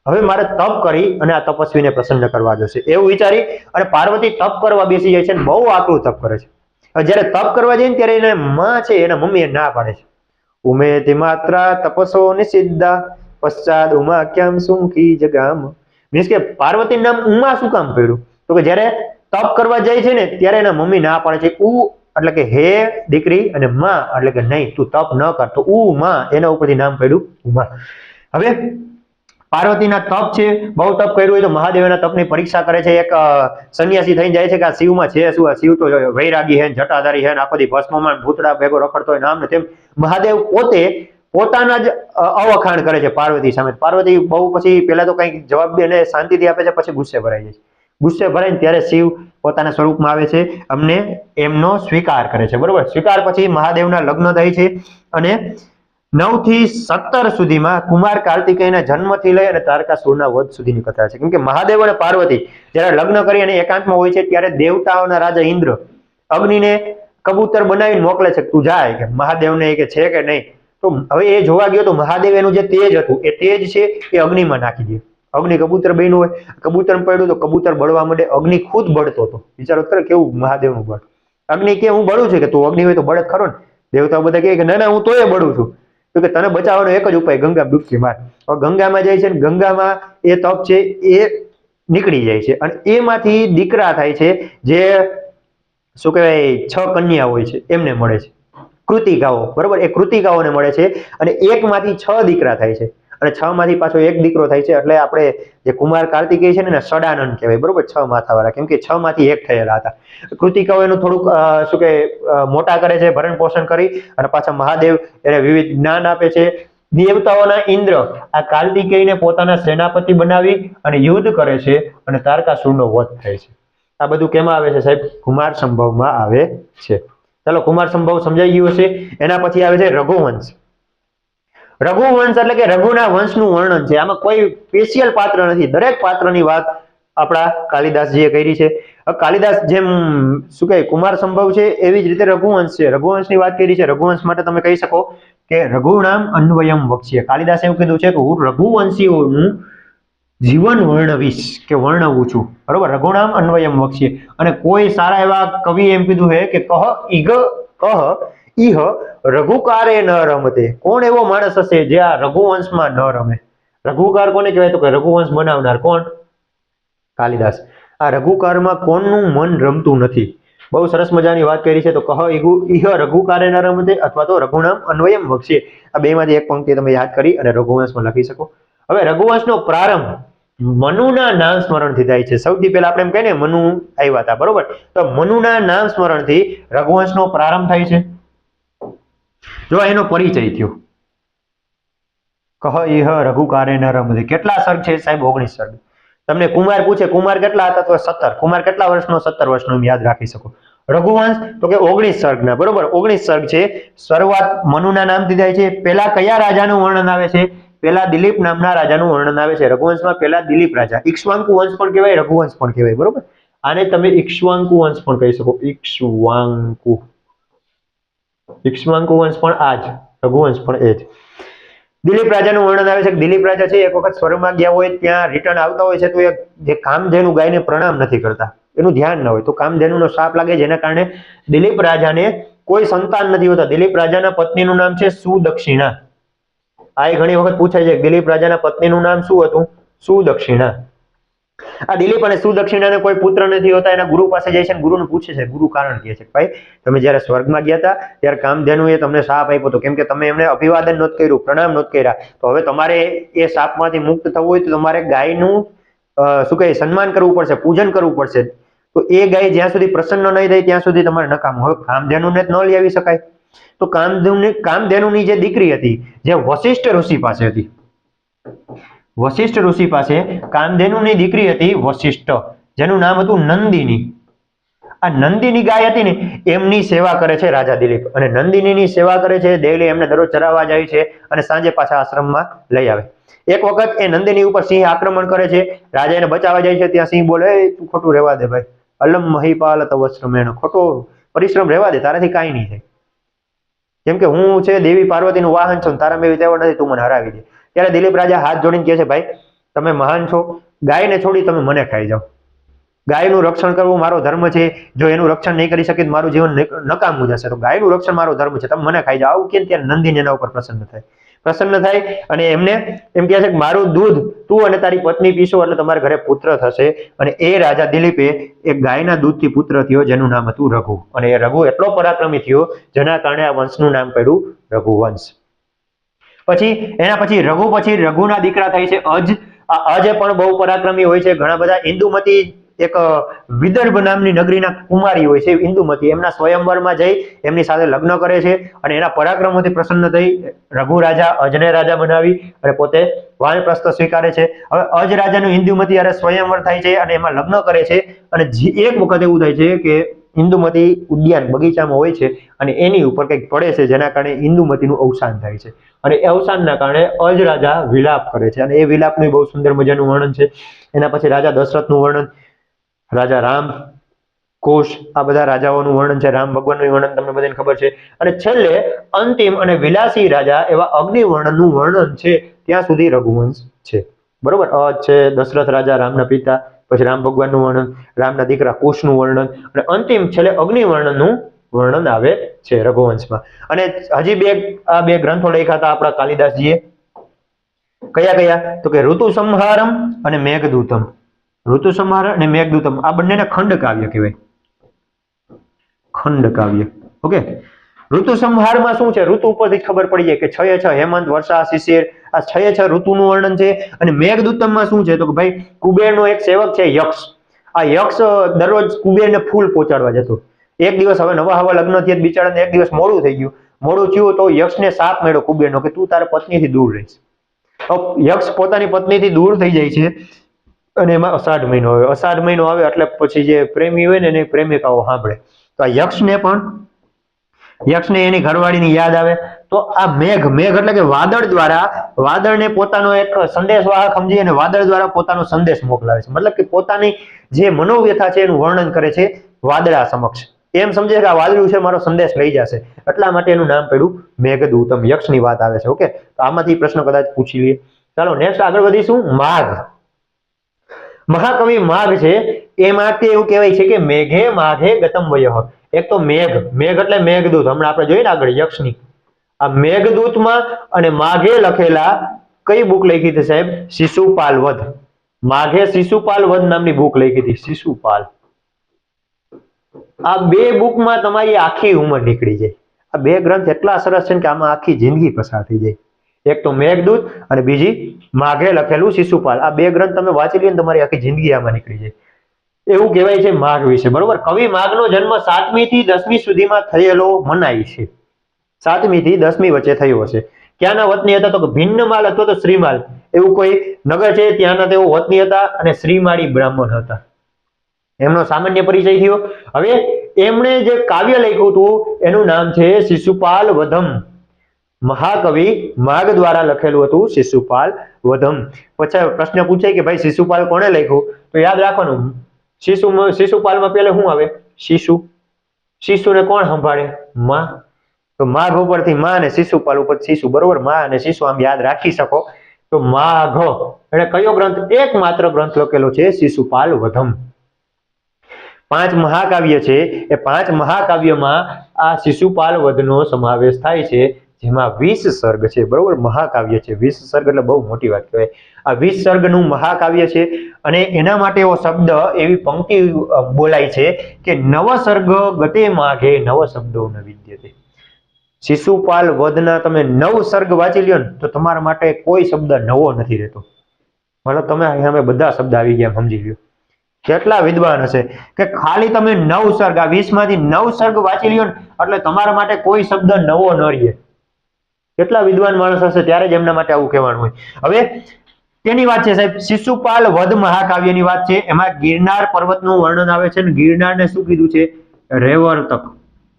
હવે મારે તપ કરી અને આ તપસ્વીને પ્રસન્ન કરવા જશે, એવું વિચારી અને પાર્વતી તપ કરવા બેસી જાય છે અને બહુ આકરું તપ કરે છે. જ્યારે તપ કરવા જાય ને ત્યારે એને માં છે એના મમ્મીએ ના પાડે છે. ઉમેતિ માત્રા તપસો નિષિદ્ધા પશ્ચાદ ઉમા ક્યામ સુમકી જગામ. મીન્સ કે પાર્વતીનું નામ ઉમા શું કામ પડ્યું? તો કે જ્યારે તપ કરવા જાય છે ને ત્યારે એના મમ્મી ના પાડે છે. ઉ એટલે કે હે દીકરી અને માં એટલે કે નહીં તું તપ ન કર, તો ઉ માં એના ઉપરથી નામ પડ્યું ઉમા. હવે પાર્વતીના તપ છે, બહુ તપ કર્યું હોય તો મહાદેવના તપની પરીક્ષા કરે છે. એક સંન્યાસી થઈ જાય છે કે આ શિવમાં છે શું? આ શિવ તો વૈરાગી હે, જટાધારી હે, આખો દી ભસ્મમાં ભૂતડા ભેગો રખડતો હોય, નામ ને તેમ. મહાદેવ પોતે પોતાના જ અવખાણ કરે છે પાર્વતી સામે. પાર્વતી બહુ પછી પહેલા તો કંઈક જવાબ એને શાંતિથી આપે છે, પછી ગુસ્સે ભરાઈ જાય છે. ગુસ્સે ભરાઈને ત્યારે શિવ પોતાના સ્વરૂપમાં આવે છે, અમને એમનો સ્વીકાર કરે છે, બરોબર. સ્વીકાર પછી મહાદેવના લગ્ન થાય છે અને 9 થી 17 સુધીમાં કુમાર કાર્તિકેયના જન્મથી લઈ અને તારકાસુરના વધ સુધીની કથા છે. કેમ કે મહાદેવ અને પાર્વતી જ્યારે લગ્ન કરી અને એકાંતમાં હોય છે ત્યારે દેવતાઓના રાજા ઇન્દ્ર અગ્નિને કબૂતર બનાવીને મોકલે છે, તું જાય કે મહાદેવને કે છે કે નહીં. તો હવે એ જોવા ગયો તો મહાદેવ એનું જે તેજ હતું એ તેજ છે એ અગ્નિમાં નાખી દે. અગ્નિ કબૂતર બન્યું હોય, કબૂતર પડ્યું તો કબૂતર બળવા માંડે, અગ્નિ ખુદ બળતો હતો. વિચારો કરે કેવું મહાદેવનું બળ. અગ્નિ કે હું બળું છું, કે તું અગ્નિ હોય તો બળત ખરો ને. દેવતાઓ બધા કહે કે ના ના હું તોય બળું છું. તો કે તને બચાવવાનો એક જ ઉપાય, ગંગા ડૂબકી માર. ગંગામાં જાય છે ને ગંગામાં એ તપ છે એ નીકળી જાય છે અને એમાંથી દીકરા થાય છે જે શું કહેવાય 6 કન્યા હોય છે એમને મળે છે, કૃતિકાઓ, બરોબર. એ કૃતિકાઓને મળે છે અને એકમાંથી 6 દીકરા થાય છે અને 6 માંથી પાછો એક દીકરો થાય છે. એટલે આપણે જે કુમાર કાર્તિકેય છે ને એને સડાનંદ કહેવાય, બરોબર. 6 માથાવાળા, કેમ કે 6 માંથી એક થયેલા હતા. કૃતિકાઓ એનું થોડુંક શું કે મોટા કરે છે, ભરણ પોષણ કરી અને પાછા મહાદેવ એને વિવિધ જ્ઞાન આપે છે. દેવતાઓના ઇન્દ્ર આ કાર્તિકેયને પોતાના સેનાપતિ બનાવી અને યુદ્ધ કરે છે અને તારકાસુરનો વધ થાય છે. આ બધું કેમાં આવે છે સાહેબ? કુમાર સંભવમાં આવે છે. ચાલો, કુમાર સંભવ સમજાઈ ગયું હશે. એના પછી આવે છે રઘુવંશ. રઘુવંશ એટલે કે રઘુના વંશનું વર્ણન છે. આમાં કોઈ સ્પેશિયલ પાત્ર નથી, દરેક પાત્રની વાત આપણા કાલિદાસજીએ કરી છે. કાલિદાસ જેમ શું કહે કુમાર સંભવ છે એવી જ રીતે રઘુવંશ છે, રઘુવંશની વાત કરી છે. રઘુવંશ માટે તમે કહી શકો કે રઘુનામ અન્વયમ વક્ષ્ય. કાલિદાસે એવું કીધું છે કે હું રઘુવંશીઓનું જીવન વર્ણવીશ કે વર્ણવું છું, બરોબર. રઘુનામ અન્વયમ વક્ષ્ય. અને કોઈ સારા એવા કવિ એમ કીધું છે કે કહ ઈહ રઘુકારે ન રમતે. કોણ એવો માણસ હશે જે આ રઘુવંશમાં ન રમે? રઘુકાર કોને કહેવાય? તો કે રઘુવંશ બનાવનાર. કોણ? કાલિદાસ. આ રઘુકારમાં કોણનું મન રમતું નથી. બહુ સરસ મજાની વાત કરી છે. તો કહ ઈહ રઘુકારે ન રમતે અથવા તો રઘુનામ અન્વયમ વક્ષ્ય. આ બેમાંથી એક પંક્તિ તમે યાદ કરી અને રઘુવંશમાં લખી શકો. હવે રઘુવંશનો પ્રારંભ મનુના નામ સ્મરણથી થાય છે. સૌથી પહેલા આપણે એમ કહીએ ને મનુ આવ્યા હતા, બરોબર. તો મનુના નામ સ્મરણથી રઘુવંશનો પ્રારંભ થાય છે. જો એનો પરિચય થયો, કહ ઈહ રઘુકારે ન રમતે. કેટલા સર્ગ છે સાહેબ? 19 સર્ગ. તમને કુમાર પૂછે કુમાર કેટલા હતા? તો 17. કુમાર કેટલા વર્ષનો? 17 વર્ષનો. એમ યાદ રાખી શકો. રઘુવંશ તો કે 19 સર્ગના, બરોબર. 19 સર્ગ છે. શરૂઆત મનુના નામથી થાય છે. પહેલા કયા રાજાનું વર્ણન આવે છે? પહેલા દિલીપ નામના રાજાનું વર્ણન આવે છે. રઘુવંશમાં પહેલા દિલીપ રાજા. ઇક્ષ્વાકુ વંશ પણ કહેવાય, રઘુવંશ પણ કહેવાય, બરોબર. આને તમે ઇક્ષ્વાકુ વંશ પણ કહી શકો. ઇક્ષ્વાકુ વંશ પણ આ જ, રઘુવંશ પણ એ જ. દિલીપ રાજાનું વર્ણન આવે છે કે દિલીપ રાજા છે એક વખત સ્વર્ગમાં ગયા હોય, ત્યાં રિટર્ન આવતા હોય છે તો એક જે કામધેનુ ગાયને પ્રણામ નથી કરતા, એનું ધ્યાન ન હોય તો કામધેનુનો શાપ લાગે, જેના કારણે દિલીપ રાજાને કોઈ સંતાન નથી હોતા. દિલીપ રાજાના પત્નીનું નામ છે સુદક્ષિણા. આ ઘણી વખત પૂછાય છે દિલીપ રાજાના પત્નીનું નામ શું હતું? સુદક્ષિણા. આ દિલીપ અને સુદક્ષિણાને કોઈ પુત્ર નથી હોતા. એના ગુરુ પાસે જાય છે અને ગુરુને પૂછે છે. ગુરુ કારણ કહે છે કે ભાઈ તમે જ્યારે સ્વર્ગમાં ગયા હતા ત્યારે કામધેનુએ તમને શાપ આપ્યો હતો, કેમ કે તમે એમને અભિવાદન નહોતું કર્યું, પ્રણામ નહોતું કર્યા, તો હવે તમારે એ શાપમાંથી મુક્ત થવું હોય તો તમારે ગાયનું શું કહે સન્માન કરવું પડશે, પૂજન કરવું પડશે. તો એ ગાય જ્યાં સુધી પ્રસન્ન નહીં થાય ત્યાં સુધી તમારે નકામ. હવે કામધેનુને જ ન લઈ આવી શકાય, તો કામધેનુની જે દીકરી હતી જે વશિષ્ઠ ઋષિ પાસે હતી, વશિષ્ઠ ઋષિ પાસે કામધેનુની દીકરી હતી વશિષ્ઠ, જેનું નામ હતું નંદિની. આ નંદિની ગાય હતી ને એમની સેવા કરે છે રાજા દિલીપ, અને નંદિનીની સેવા કરે છે. ડેલી એમને દરરોજ ચરાવવા જાય છે અને સાંજે પાછા આશ્રમમાં લઈ આવે. એક વખત એ નંદિની ઉપર સિંહ આક્રમણ કરે છે, રાજા એને બચાવવા જાય છે, ત્યાં સિંહ બોલે તું ખોટું રહેવા દે ભાઈ, અલમ મહીપાલ તવશ્રમેણ, ખોટો પરિશ્રમ રહેવા દે, તારાથી કાંઈ નહીં થાય, કેમ કે હું છે દેવી પાર્વતીનું વાહન છું, તારા મેં તેવડ નથી, તું મને હરાવી દે. ત્યારે દિલીપ રાજા હાથ જોડીને કહે છે ભાઈ તમે મહાન છો, ગાયને છોડી તમે મને ખાઈ જાઓ. ગાયનું રક્ષણ કરવું મારો ધર્મ છે, જો એનું રક્ષણ નહીં કરી શકે તો મારું જીવન નકામું જશે, તો ગાયનું રક્ષણ મારો ધર્મ છે, તમે મને ખાઈ જાઓ. આવું કે ત્યારે નંદિની એના ઉપર પ્રસન્ન થાય અને એમને એમ કહે છે કે મારું દૂધ તું અને તારી પત્ની પીશો એટલે તમારા ઘરે પુત્ર થશે. અને એ રાજા દિલીપે એક ગાયના દૂધથી પુત્ર થયો જેનું નામ હતું રઘુ, અને એ રઘુ એટલો પરાક્રમી થયો જેના કારણે આ વંશનું નામ પડ્યું રઘુવંશ. પછી એના પછી રઘુના દીકરા થાય છે અજ. આ અજ પણ બહુ પરાક્રમી હોય છે. ઘણા બધા ઇન્દુમતી એક વિદર્ભ નામની નગરીના કુમારી હોય છે ઇન્દુમતી, એમના સ્વયંવરમાં જઈ એમની સાથે લગ્ન કરે છે અને એના પરાક્રમોથી પ્રસન્ન થઈ રઘુ રાજા અજને રાજા બનાવી અને પોતે વાનપ્રસ્થ સ્વીકારે છે. હવે અજ રાજાનું ઇન્દુમતી યારે સ્વયંવર થાય છે અને એમાં લગ્ન કરે છે, અને એક વખત એવું થાય છે કે ઇન્દુમતી ઉદ્યાન બગીચામાં હોય છે અને એની ઉપર કંઈક પડે છે જેના કારણે ઇન્દુમતીનું અવસાન થાય છે, અને એ અવસાનના કારણે અજ રાજા વિલાપ કરે છે, અને એ વિલાપનું બહુ સુંદર મજાનું વર્ણન છે. એના પછી રાજા દશરથનું વર્ણન, રાજા રામ, કુશ, આ બધા રાજાઓનું વર્ણન છે. રામ ભગવાનનું વર્ણન તમને બધાને ખબર છે. અને છેલ્લે અંતિમ અને વિલાસી રાજા એવા અગ્નિવર્ણનનું વર્ણન છે. ત્યાં સુધી રઘુવંશ છે. બરોબર, છે દશરથ રાજા રામના પિતા, પછી રામ ભગવાનનું વર્ણન, રામના દીકરા કુશનું વર્ણન, અને અંતિમ છેલ્લે અગ્નિવર્ણનનું વર્ણન આવે છે રઘુવંશમાં. અને હજી આ બે ગ્રંથો લખ્યા હતા આપણા કાલિદાસજીએ. કયા કયા? તો કે ઋતુ સંહારમ અને મેઘદૂતમ. ઋતુ સંહાર અને મેઘદૂતમ આ બંનેને ખંડ કાવ્ય કહેવાય, ખંડ કાવ્ય. ઓકે, ઋતુ સંહારમાં શું છે? ઋતુ ઉપરથી ખબર પડી જાય કે 6 6 હેમંત, વર્ષા, શિશિર, આ 6 6 ઋતુનું વર્ણન છે. અને મેઘદૂતમમાં શું છે? તો કે ભાઈ કુબેરનો એક સેવક છે યક્ષ. આ યક્ષ દરરોજ કુબેરને ફૂલ પહોંચાડવા જતો. એક દિવસ હવે નવા લગ્ન થયા, બિચારાને એક દિવસ મોડું થઈ ગયું. મોડું થયું તો યક્ષને શાપ મળ્યો કુબેરનો કે તું તારા પત્નીથી દૂર રહીશ. યક્ષ પોતાની પત્નીથી દૂર થઈ જાય છે, અને એમાં અષાઢ મહિનો આવે. અષાઢ મહિનો આવે એટલે પછી જે પ્રેમી હોય ને એની પ્રેમિકાઓ સાંભળે, તો આ યક્ષને એની ઘરવાળીની યાદ આવે. તો આ મેઘ એટલે કે વાદળ દ્વારા, વાદળને પોતાનો એક સંદેશવાહક સમજી અને વાદળ દ્વારા પોતાનો સંદેશ મોકલાવે છે. મતલબ કે પોતાની જે મનોવ્યથા છે એનું વર્ણન કરે છે વાદળા સમક્ષ. એમ સમજે કે આ વાદળું છે મારો સંદેશ લઈ જશે, એટલા માટે એનું નામ પડ્યું મેઘદૂતમ. યક્ષની વાત આવે છે. ઓકે, તો આમાંથી પ્રશ્ન કદાચ પૂછી લઈએ. ચાલો નેક્સ્ટ આગળ વધીશું. માઘ. મહાકવિ માઘ છે એ માટે એવું કહેવાય છે કે મેઘે માઘે ગતમ વયઃ. એક તો મેઘ એટલે મેઘદૂત, હમણાં આપણે જોઈએ ને આગળ યક્ષની. આ મેઘદૂતમાં અને માઘે લખેલા કઈ બુક લખી હતી સાહેબ? શિશુપાલ વધ. માઘે શિશુપાલ વધ નામની બુક લખી હતી, શિશુપાલ. આ બે બુકમાં તમારી આખી ઉંમર નીકળી જાય. આ બે ગ્રંથ એટલા સરસ છે કે આમાં આખી જિંદગી પસાર થઈ જાય. એક તો મેઘદૂત અને બીજી માઘે લખેલું શિશુપાલ. આ બે ગ્રંથ તમે વાંચી લો ને તમારી આખી જિંદગી આમાં નીકળી જાય. એવું કહેવાય છે માઘ વિશે. બરોબર, કવિ માઘનો જન્મ 7મી થી 10મી સુધીમાં થયેલો મનાય છે. 7મી થી 10મી વચ્ચે થયો હશે. ક્યાંના વતની હતા? તો ભિન્નમાલ અથવા તો શ્રીમાલ એવું કોઈ નગર છે, ત્યાંના તેઓ વતની હતા અને શ્રીમાળી બ્રાહ્મણ હતા. એમનો સામાન્ય પરિચય થયો. હવે એમણે જે કાવ્ય લખ્યું હતું એનું નામ છે શિશુપાલ વધમ. મહાકવિ માઘ દ્વારા લખેલું હતું શિશુપાલ વધમ. પછી પ્રશ્ન પૂછાય કે ભાઈ શિશુપાલ કોણે લખ્યું? તો યાદ રાખવાનું, શિશુપાલમાં પહેલા શું આવે? શિશુને કોણ સંભાળે? માં. તો માઘ ઉપરથી માં અને શિશુપાલ ઉપર શિશુ, બરોબર, માં અને શિશુ આમ યાદ રાખી શકો. તો માઘ એટલે કયો ગ્રંથ? એકમાત્ર ગ્રંથ લખેલો છે શિશુપાલ વધમ. 5 મહાકાવ્ય છે, એ 5 મહાકાવ્યમાં આ શિશુપાલ વધનો સમાવેશ થાય છે, જેમાં 20 સર્ગ છે, બરોબર. મહાકાવ્ય છે, 20 સર્ગ એટલે બહુ મોટી વાત કહેવાય. આ 20 સર્ગનું મહાકાવ્ય છે અને એના માટે એવો શબ્દ, એવી પંક્તિ બોલાય છે કે નવ સર્ગ ગતે માઘે નવ શબ્દો ન વિદ્યતે. શિશુપાલ વધના તમે 9 સર્ગ વાંચી લ્યો ને તો તમારા માટે કોઈ શબ્દ નવો નથી રહેતો. મતલબ તમે અમે બધા શબ્દ આવી ગયા, સમજી લ્યો. કેટલા વિદ્વાન હશે કે ખાલી તમે 9 સર્ગ, આ 20 માંથી 9 સર્ગ વાંચી લ્યો ને એટલે તમારા માટે કોઈ શબ્દ નવો ન રહે. કેટલા વિદ્વાન માણસ હશે ત્યારે જ એમના માટે આવું કહેવાનું હોય. હવે તેની વાત છે સાહેબ, શિશુપાલ વધ મહાકાવ્યની વાત છે. એમાં ગિરનાર પર્વતનું વર્ણન આવે છે. ગિરનારને શું કીધું છે? રૈવર્તક,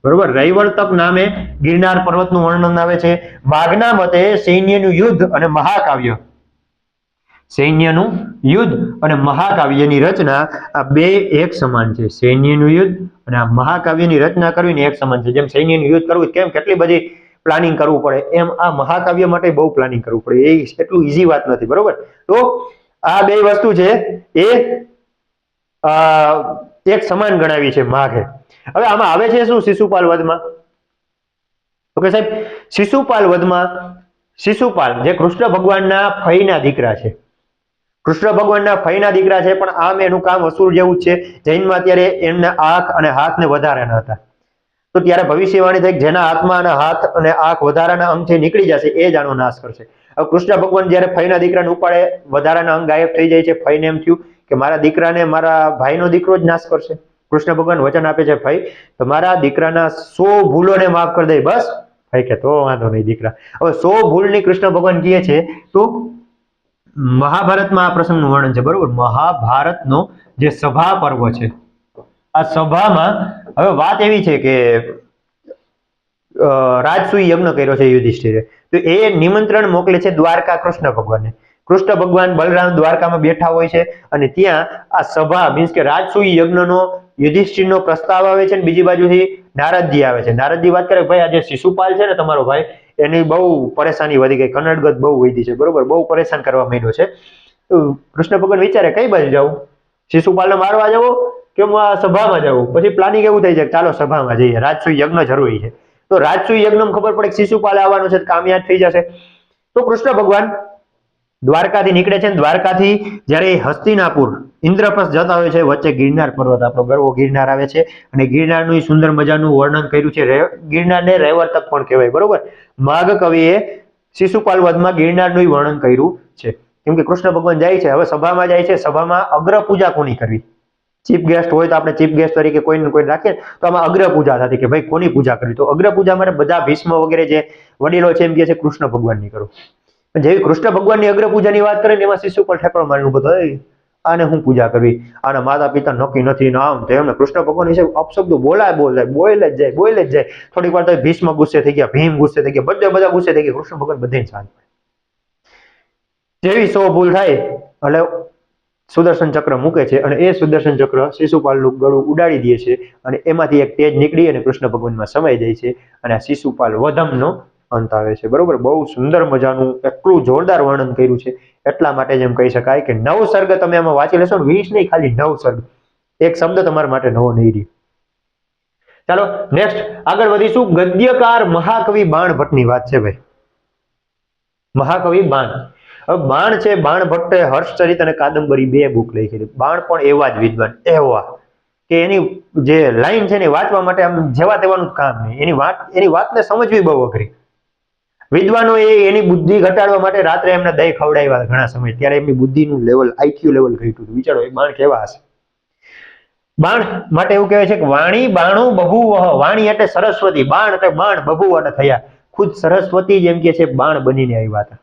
બરોબર. રૈવર્તક નામે ગિરનાર પર્વતનું વર્ણન આવે છે. માઘના મતે સૈન્યનું યુદ્ધ અને મહાકાવ્ય, સૈન્યનું યુદ્ધ અને મહાકાવ્યની રચના આ બે એક સમાન છે. સૈન્યનું યુદ્ધ અને આ મહાકાવ્યની રચના કરવીને એક સમાન છે. જેમ સૈન્યનું યુદ્ધ કરવું કેમ કેટલી બધી પ્લાનિંગ કરવું પડે, એમ આ મહાકાવ્ય માટે બહુ પ્લાનિંગ કરવું પડે. એ એટલું ઈઝી વાત નથી, બરોબર. તો આ બે વસ્તુ છે એ એક સમાન ગણાવી છે માઘે. હવે આમાં આવે છે શું શિશુપાલ વધમાં? ઓકે સાહેબ, શિશુપાલ વધમાં શિશુપાલ જે કૃષ્ણ ભગવાનના ફઈના દીકરા છે, કૃષ્ણ ભગવાનના ફઈના દીકરા છે, પણ આમ એનું કામ અસુર જેવું જ છે. જૈનમાં ત્યારે એમના આંખ અને હાથને વધારાના હતા. તો ત્યારે ભવિષ્યવાણી થઈ જેના હાથમાં અને હાથ અને આંખ વધારાના અંગ છે નીકળી જશે એ જ આનો નાશ કરશે. હવે કૃષ્ણ ભગવાન જયારે ફઈના દીકરાને ઉપાડે, વધારાના અંગ ગાયબ થઈ જાય છે. ફઈને એમ થયું કે મારા દીકરાને મારા ભાઈનો દીકરો જ નાશ કરશે. કૃષ્ણ ભગવાન વચન આપે છે, ભાઈ તમારા દીકરાના 100 ભૂલોને માફ કરી દે. બસ ભાઈ કે તો વાંધો નહીં દીકરા. હવે 100 ભૂલની કૃષ્ણ ભગવાન કહે છે. તો મહાભારતમાં આ પ્રસંગનું વર્ણન છે, બરોબર. મહાભારતનો જે સભા પર્વ છે, આ સભામાં હવે વાત એવી છે કે રાજસૂય યજ્ઞ કર્યો છે યુધિષ્ઠિરે. તો એ નિમંત્રણ મોકલે છે દ્વારકા કૃષ્ણ ભગવાનને. કૃષ્ણ ભગવાન બલરામ દ્વારકામાં બેઠા હોય છે અને ત્યાં આ સભા મીન્સ કે રાજસૂય યજ્ઞનો યુધિષ્ઠિરનો પ્રસ્તાવ આવે છે અને બીજી બાજુથી નારદજી આવે છે. નારદજી વાત કરે ભાઈ આ જે શિશુપાલ છે ને તમારો ભાઈ, એની બહુ પરેશાની વધી ગઈ, કનડગત બહુ વધી છે, બરોબર, બહુ પરેશાન કરવા માંડ્યો છે. તો કૃષ્ણ ભગવાન વિચારે કઈ બાજુ જવું, શિશુપાલને મારવા જવો કે સભામાં જવું? પછી પ્લાનિંગ એવું થઈ જાય ચાલો સભામાં જઈએ, રાજસૂય યજ્ઞ જરૂરી છે. તો રાજસૂય યજ્ઞમાં ખબર પડે કે શિશુપાલ આવવાનું છે, કામ યાદ થઈ જશે. તો કૃષ્ણ ભગવાન દ્વારકાથી નીકળે છે. દ્વારકાથી જ્યારે હસ્તિનાપુર ઇન્દ્રપ્રસ્થ જતા હોય છે, વચ્ચે ગિરનાર પર્વત, આપણો ગરવો ગિરનાર આવે છે અને ગિરનારનું સુંદર મજાનું વર્ણન કર્યું છે. ગિરનારને રૈવર્તક પણ કહેવાય, બરોબર. માઘ કવિએ શિશુપાલ વધમાં ગિરનારનું વર્ણન કર્યું છે. કેમ કે કૃષ્ણ ભગવાન જાય છે, હવે સભામાં જાય છે. સભામાં અગ્ર પૂજા કોની કરવી? ચીફ ગેસ્ટ હોય તો આપણે ચીફ ગેસ્ટ તરીકે કોઈને કોઈ રાખીએ તો આમાં અગ્ર પૂજા થતી કે ભાઈ કોની પૂજા કરવી? તો અગ્ર પૂજા માટે બધા ભીષ્મ વગેરે જે વડીલો છે એમ કહે છે કૃષ્ણ ભગવાનની કરો. જેવી કૃષ્ણ ભગવાનની અગ્ર પૂજાની વાત કરે ને એમાં શિશુ પર ઠેકડો મારીને બધું આને હું પૂજા કરવી, આના માતા પિતા નક્કી નથી ને આમ તેમ. કૃષ્ણ ભગવાન વિશે અપશબ્દો બોલે જ જાય. થોડીક વાર તો ભીષ્મ ગુસ્સે થઈ ગયા, ભીમ ગુસ્સે થઈ ગયા, બધા ગુસ્સે થઈ ગયા. કૃષ્ણ ભગવાન બધાને શાંત પડે. જેવી 100 ભૂલ થાય એટલે સુદર્શન ચક્ર મૂકે છે અને એ સુદર્શન ચક્ર શિશુપાલનું ગળું ઉડાડી દે છે અને એમાંથી એક તેજ નીકળી અને કૃષ્ણ ભગવાનમાં સમાઈ જાય છે અને આ શિશુપાલ વધમનો અંત આવે છે, બરોબર. બહુ સુંદર મજાનું એટલું જોરદાર વર્ણન કર્યું છે. એટલા માટે જેમ કહી શકાય કે 9 સર્ગ તમે આમાં વાંચી લેશો ને, 20 નહીં, ખાલી 9 સર્ગ, એક શબ્દ તમારા માટે નવો નહીં રહે. ચાલો નેક્સ્ટ આગળ વધીશું. ગદ્યકાર મહાકવિ બાણભટ્ટની વાત છે ભાઈ. મહાકવિ બાણ. હવે બાણ છે, બાણ ભટ્ટે હર્ષચરિત અને કાદંબરી 2 બુક લખી. બાણ પણ એવા જ વિદ્વાન, એવા કે એની જે લાઈન છે ને વાંચવા માટે આમ જેવા તેવાનું કામ નહીં. એની વાતને સમજવી બહુ અઘરી. વિદ્વાનો એની બુદ્ધિ ઘટાડવા માટે રાત્રે એમને દહીં ખવડાવ્યા ઘણા સમય, ત્યારે એમની બુદ્ધિનું લેવલ, આઈક્યુ લેવલ ઘટ્યું હતું. વિચારો એ બાણ કેવા હશે. બાણ માટે એવું કહેવાય છે કે વાણી બાણું બહુવહ. વાણી એટલે સરસ્વતી, બાણ એટલે બાણ બહુવહ થયા. ખુદ સરસ્વતી જેમ કે છે બાણ બનીને આવ્યા હતા.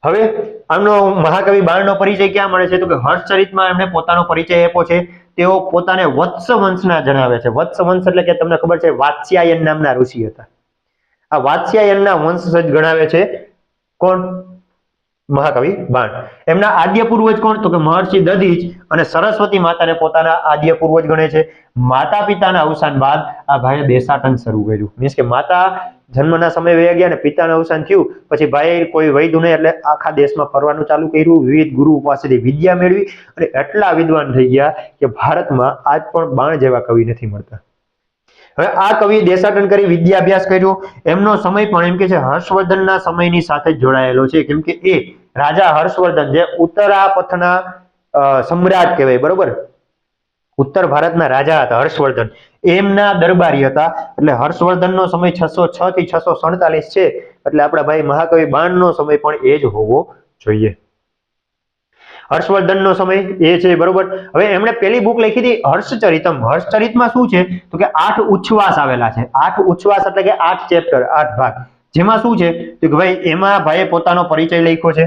હવે આમનો મહાકવિ બાણનો પરિચય ક્યાં મળે છે? તો કે હર્ષચરિતમાં એમણે પોતાનો પરિચય આપ્યો છે. તેઓ પોતાને વત્સ વંશના જણાવે છે. વત્સ વંશ એટલે કે તમને ખબર છે વાત્સ્યાયન નામના ઋષિ હતા. આ વાત્સ્યાયનના વંશજ ગણાવે છે. કોણ? મહાકવિ બાણ. એમના આદ્ય પૂર્વજ કોણ? તો કે મહર્ષિ દધીચ અને સરસ્વતી માતાને પોતાના આદ્ય પૂર્વજ ગણે છે. માતા પિતાના અવસાન બાદ આ ભાઈએ દેશાટન શરૂ કર્યું. મીન્સ કે માતા જન્મના સમય વહી ગયા અને પિતાનું અવસાન થયું પછી ભાઈ કોઈ વૈદ્ય નહીં એટલે આખા દેશમાં ફરવાનું ચાલુ કર્યું, વિવિધ ગુરુ પાસેથી વિદ્યા મેળવી અને એટલા વિદ્વાન થઈ ગયા કે ભારતમાં આજ પણ બાણ જેવા કવિ નથી મળતા. હવે આ કવિએ દેશાટન કરી વિદ્યાભ્યાસ કર્યો. એમનો સમય પણ એમ કે છે હર્ષવર્ધનના સમયની સાથે જ જોડાયેલો છે, કેમ કે એ રાજા હર્ષવર્ધન જે ઉત્તરાપથના સમ્રાટ કહેવાય, બરોબર, ઉત્તર ભારતના રાજા હતા હર્ષવર્ધન, એમના દરબારી હતા. એટલે હર્ષવર્ધનનો સમય 606 થી 647 છે, એટલે આપણા ભાઈ મહાકવિ બાણનો સમય પણ એ જ હોવો જોઈએ. હર્ષવર્ધનનો સમય એ છે, બરોબર. હવે એમણે પહેલી બુક લખી હતી હર્ષચરિતમ. હર્ષચરિતમાં શું છે તો કે 8 ઉચ્છ્વાસ આવેલા છે. 8 ઉચ્છ્વાસ એટલે કે 8 ચેપ્ટર, 8 ભાગ. જેમાં શું છે તો કે ભાઈ એમાં ભાઈએ પોતાનો પરિચય લખ્યો છે.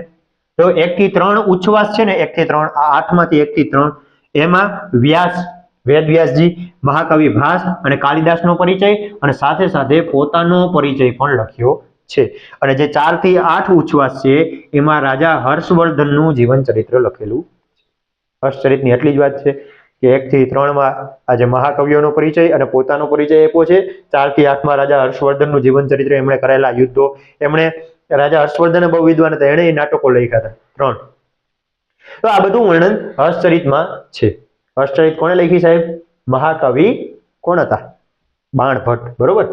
તો 1 થી 3 ઉચ્છ્વાસ છે ને, 1 થી 3, આ 8 માંથી 1 થી 3 એમાં વ્યાસ, વેદવ્યાસજી, મહાકવિ ભાસ અને કાલિદાસનો પરિચય અને સાથે સાથે પોતાનો પરિચય પણ લખ્યો છે. અને જે 4 થી 8 ઉચ્છ્વાસ છે એમાં રાજા હર્ષવર્ધનનું જીવન ચરિત્ર લખેલું છે. હર્ષચરિતની એટલી જ વાત છે કે 1 થી 3 માં આજે મહાકવિઓનો પરિચય અને પોતાનો પરિચય આપ્યો છે. 4 થી 8 માં રાજા હર્ષવર્ધનનું જીવન ચરિત્ર, એમણે કરેલા યુદ્ધો, એમણે રાજા હર્ષવર્ધન બહુ વિદ્વાન હતા, એણે નાટકો લખ્યા હતા 3. તો આ બધું વર્ણન હર્ષચરિતમાં છે. હર્ષચરિત કોણે લખી સાહેબ? મહાકવિ કોણ હતા? બાણભટ્ટ, બરોબર.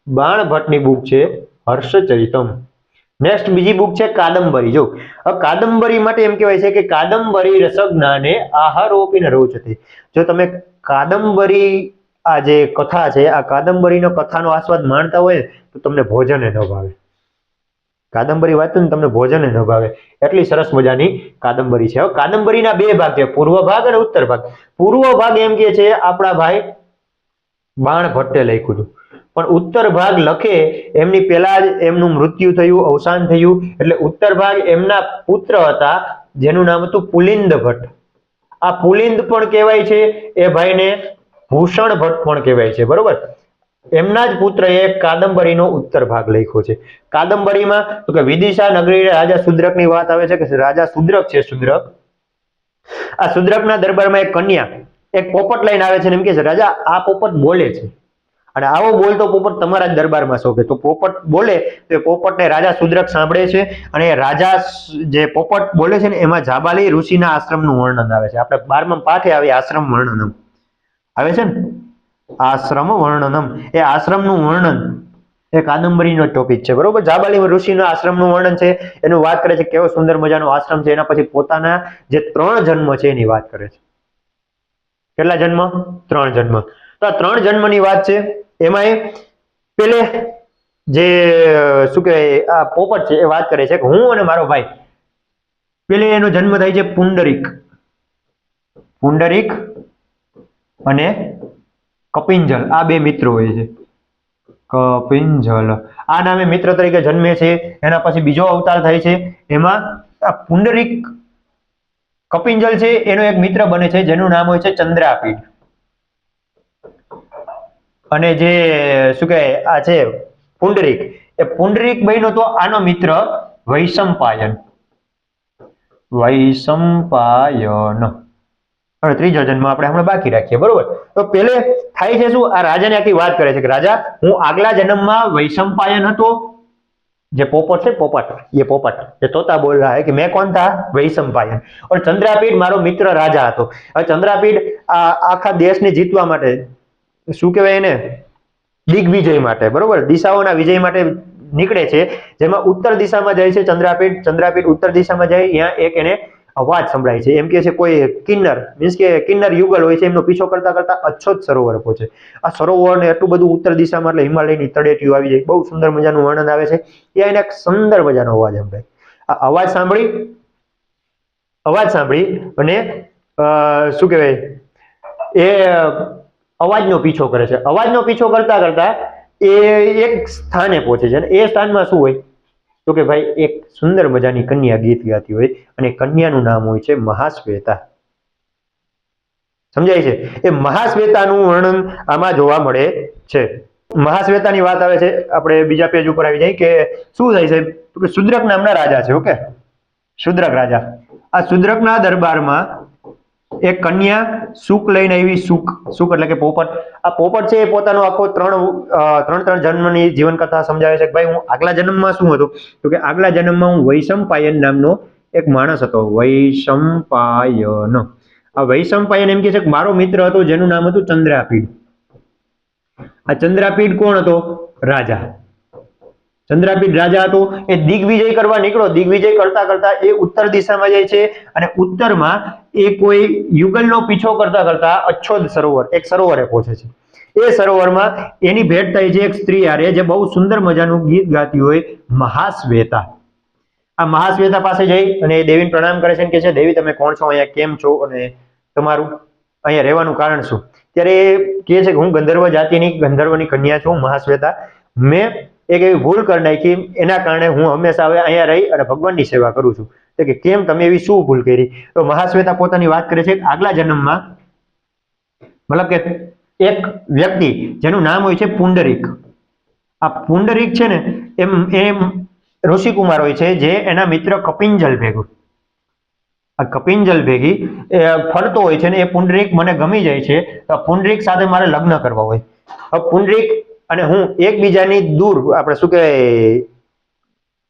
બાણભટ્ટની બુક છે હર્ષચરિતમ. નેક્સ્ટ બીજી બુક છે કાદંબરી. જો કાદંબરી માટે એમ કહેવાય છે કે કાદંબરી રસજ્ઞાને આહારોપિન રોચતે. જો તમે કાદંબરી આ જે કથા છે, આ કાદંબરીનો કથાનો આસ્વાદ માણતા હોય તો તમને ભોજને ન ભાવે. કાદંબરી વાંચો ને તમને ભોજને ન ભાવે, એટલી સરસ મજાની કાદંબરી છે. હવે કાદંબરીના 2 ભાગ છે, પૂર્વ ભાગ અને ઉત્તર ભાગ. પૂર્વ ભાગ એમ કે છે આપણા ભાઈ બાણભટ્ટે લખ્યું હતું, પણ ઉત્તર ભાગ લખે એમની પહેલા જ એમનું મૃત્યુ થયું, અવસાન થયું. એટલે ઉત્તર ભાગ એમના પુત્ર હતા જેનું નામ હતું પુલિંદ ભટ્ટ. આ પુલિંદ પણ કહેવાય છે, એ ભાઈને ભૂષણ ભટ્ટ પણ કહેવાય છે, બરોબર. એમના જ પુત્રએ કાદંબરીનો ઉત્તર ભાગ લખ્યો છે. કાદંબરીમાં તો કે વિદિશા નગરી રાજા શુદ્રકની વાત આવે છે કે રાજા શુદ્રક છે, શુદ્રક, આ શુદ્રકના દરબારમાં એક કન્યા એક પોપટ લઈને આવે છે ને એમ કે છે રાજા આ પોપટ બોલે છે અને આવો બોલતો પોપટ તમારા જ દરબારમાં શોભે. તો પોપટ બોલે તો એ પોપટને રાજા શુદ્રક સાંભળે છે અને રાજા જે પોપટ બોલે છે ને એમાં જાબાલી ઋષિના આશ્રમનું વર્ણન આવે છે. આપણે 12મા પાઠે આવી આશ્રમ વર્ણનમ આવે છે ને, આશ્રમ વર્ણનમ, એ આશ્રમનું વર્ણન એ કાદંબરીનો ટોપિક છે, બરોબર. જાબાલી ઋષિના આશ્રમનું વર્ણન છે, એનું વાત કરે છે કેવો સુંદર મજાનો આશ્રમ છે. એના પછી પોતાના જે 3 જન્મ છે એની વાત કરે છે. કેટલા જન્મ? 3 જન્મ. તો આ 3 જન્મની વાત છે. એમાં પેલે જે શું કહેવાય આ પોપટ છે એ વાત કરે છે કે હું અને મારો ભાઈ, પેલે એનો જન્મ થાય છે પુંડરીક, પુંડરીક અને કપિંજલ, આ 2 મિત્રો હોય છે. કપિંજલ આ નામે મિત્ર તરીકે જન્મે છે. એના પછી બીજો અવતાર થાય છે, એમાં આ પુંડરીક કપિંજલ છે એનો એક મિત્ર બને છે જેનું નામ હોય છે ચંદ્રાપીડ. અને જે શું કહેવાય આ છે પુંડરીક, એ પુંડરીક બન્યો તો આનો મિત્ર વૈશંપાયન, વૈશંપાયન. અને ત્રીજો જન્મ આપણે હમણાં બાકી રાખીએ, બરોબર. તો પેલે થાય છે શું, આ રાજાને આખી વાત કરે છે કે રાજા હું આગલા જન્મમાં વૈશંપાયન હતો, જે પોપટ છે પોપટ, ये पोपट ये तोता बोल रहा है कि मैं कौन था, वैशंपायन. और चंद्रापीड मारो मित्र राजा હતો. હવે ચંદ્રાપીડ આ આખા દેશને જીતવા માટે શું કહેવાય એને દિગ્વિજય માટે, બરોબર, દિશાઓના વિજય માટે નીકળે છે. જેમાં ઉત્તર દિશામાં જાય છે ચંદ્રાપીડ. ચંદ્રાપીડ ઉત્તર દિશામાં જાય, ત્યાં એક એને અવાજ સંભળાય છે. એમ કે છે કોઈ કિન્નર, મીન્સ કે કિન્નર યુગલ હોય છે, એમનો પીછો કરતા કરતા અચ્છોત સરોવર પહોંચે. આ સરોવરને એટલું બધું ઉત્તર દિશામાં એટલે હિમાલયની તળેટીઓ આવી જાય, બહુ સુંદર મજાનું વર્ણન આવે છે. ત્યાં એને એક સુંદર મજાનો અવાજ સંભળાય. આ અવાજ સાંભળી અને શું કહેવાય એ અવાજનો પીછો કરે છે. અવાજનો પીછો કરતા કરતા એ એક સ્થાને પહોંચે છે અને એ સ્થાનમાં શું હોય તો કે ભાઈ એક સુંદર મજાની કન્યા ગીત ગાતી હોય અને કન્યાનું નામ હોય છે મહાશ્વેતા. સમજાય છે? એ મહાશ્વેતાનું વર્ણન આમાં જોવા મળે છે. મહાશ્વેતાની વાત આવે છે, આપણે બીજા પેજ ઉપર આવી જાય કે શું થાય છે તો કે શુદ્રક નામના રાજા છે. ઓકે, શુદ્રક રાજા. આ શુદ્રકના દરબારમાં એક કન્યા સુક લઈને આવી. સુક એટલે કે પોપટ. આ પોપટ છે એ પોતાનો આખો ત્રણ જન્મની જીવન કથા સમજાવે છે કે ભાઈ હું આગલા જન્મમાં શું હતું, તો કે આગલા જન્મમાં હું વૈશંપાયન નામનો એક માણસ હતો. વૈશંપાયન. આ વૈશંપાયન એમ કે છે કે મારો મિત્ર હતો જેનું નામ હતું ચંદ્રાપીડ. આ ચંદ્રાપીડ કોણ હતો? રાજા. ચંદ્રાપીડ રાજા હતો. એ દિગ્વિજય કરવા નીકળો. દિગ્વિજય કરતા કરતા એ ઉત્તર દિશામાં જાય છે અને ઉત્તરમાં એ કોઈ યુગલનો પીછો કરતા કરતા અચ્છોદ સરોવર, એક સરોવરે પહોંચે છે. એ સરોવરમાં એની ભેટ થાય છે એક સ્ત્રી હારે જે બહુ સુંદર મજાનું ગીત ગાતી હોય, મહાશ્વેતા. આ મહાશ્વેતા પાસે જઈ અને દેવીને પ્રણામ કરે છે અને કહે છે, દેવી તમે કોણ છો, અહીંયા કેમ છો અને તમારું અહીંયા રહેવાનું કારણ શું? ત્યારે એ કહે છે કે હું ગંધર્વ જાતિની ગંધર્વની કન્યા છું મહાશ્વેતા. મેં એક એવી ભૂલ કરી નાખી, એના કારણે હું હંમેશા હવે અહીંયા રહી અને ભગવાનની સેવા કરું છું. તો કે કેમ, તમે એવી શું ભૂલ કરી? તો મહાશ્વેતા પોતાની વાત કરે છે કે આગલા જન્મમાં મતલબ કે એક વ્યક્તિ જેનું નામ હોય છે પુંડરીક. આ પુંડરીક છે ને એમ ઋષિકુમાર હોય છે જે એના મિત્ર કપિંજલ ભેગું, આ કપિંજલ ભેગી ફરતો હોય છે ને એ પુંડરીક મને ગમી જાય છે. તો પુંડરીક સાથે મારે લગ્ન કરવા હોય. હવે પુંડરીક અને હું એકબીજાની દૂર આપણે શું કહેવાય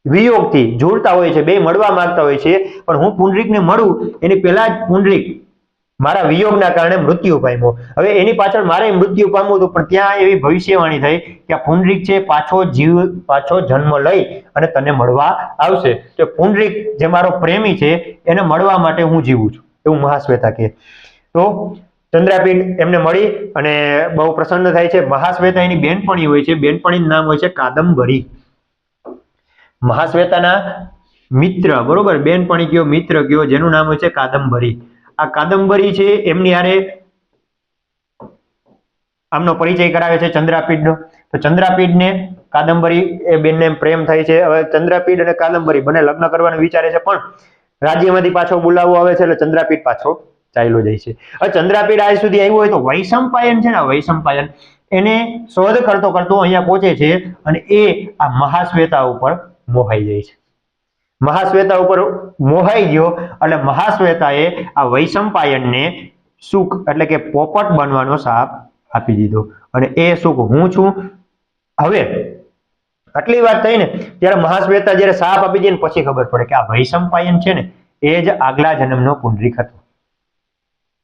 વિયોગથી જોડતા હોય છે, બે મળવા માંગતા હોય છે. પણ હું પુંડરીકને મળું એની પહેલા જ પુંડરીક મારા વિયોગના કારણે મૃત્યુ પામ્યો. હવે એની પાછળ મારે મૃત્યુ પામવું હતું, પણ ત્યાં એવી ભવિષ્યવાણી થઈ કે આ પુંડરીક છે પાછો જન્મ લઈ અને તને મળવા આવશે. તો પુંડરીક જે મારો પ્રેમી છે એને મળવા માટે હું જીવું છું, એવું મહાશ્વેતા કહે. તો ચંદ્રાપીડ એમને મળી અને બહુ પ્રસન્ન થાય છે. મહાશ્વેતા એની બેનપણી હોય છે, બેનપણીનું નામ હોય છે કાદંબરી. મહાશ્વેતાના મિત્ર, બરોબર, બેનપણી કયો મિત્ર કયો, જેનું નામ હોય છે કાદંબરી. આ કાદંબરી છે એમની હારે આમનો પરિચય કરાવે છે ચંદ્રાપીડનો. તો ચંદ્રાપીડને કાદંબરી એ બેનને પ્રેમ થાય છે. હવે ચંદ્રાપીડ અને કાદંબરી બંને લગ્ન કરવાનું વિચારે છે, પણ રાજ્યમાંથી પાછો બોલાવો આવે છે એટલે ચંદ્રાપીડ પાછો ચાલ્યો જાય છે. હવે ચંદ્રાપીડ આજ સુધી આવ્યો હોય તો વૈશંપાયન છે ને, વૈશંપાયન એને શોધ કરતો કરતો અહીંયા પહોંચે છે અને એ આ મહાશ્વેતા ઉપર મોહાઈ જાય છે. મહાશ્વેતા ઉપર મોહાઈ ગયો એટલે મહાશ્વેતાએ આ વૈશંપાયનને સુક એટલે કે પોપટ બનવાનો શાપ આપી દીધો. અને એ સુક હું છું. હવે આટલી વાત થઈ ને ત્યારે મહાશ્વેતા જ્યારે શાપ આપી દે ને પછી ખબર પડે કે આ વૈશંપાયન છે ને એ જ આગલા જન્મનો પુંડરીક હતો.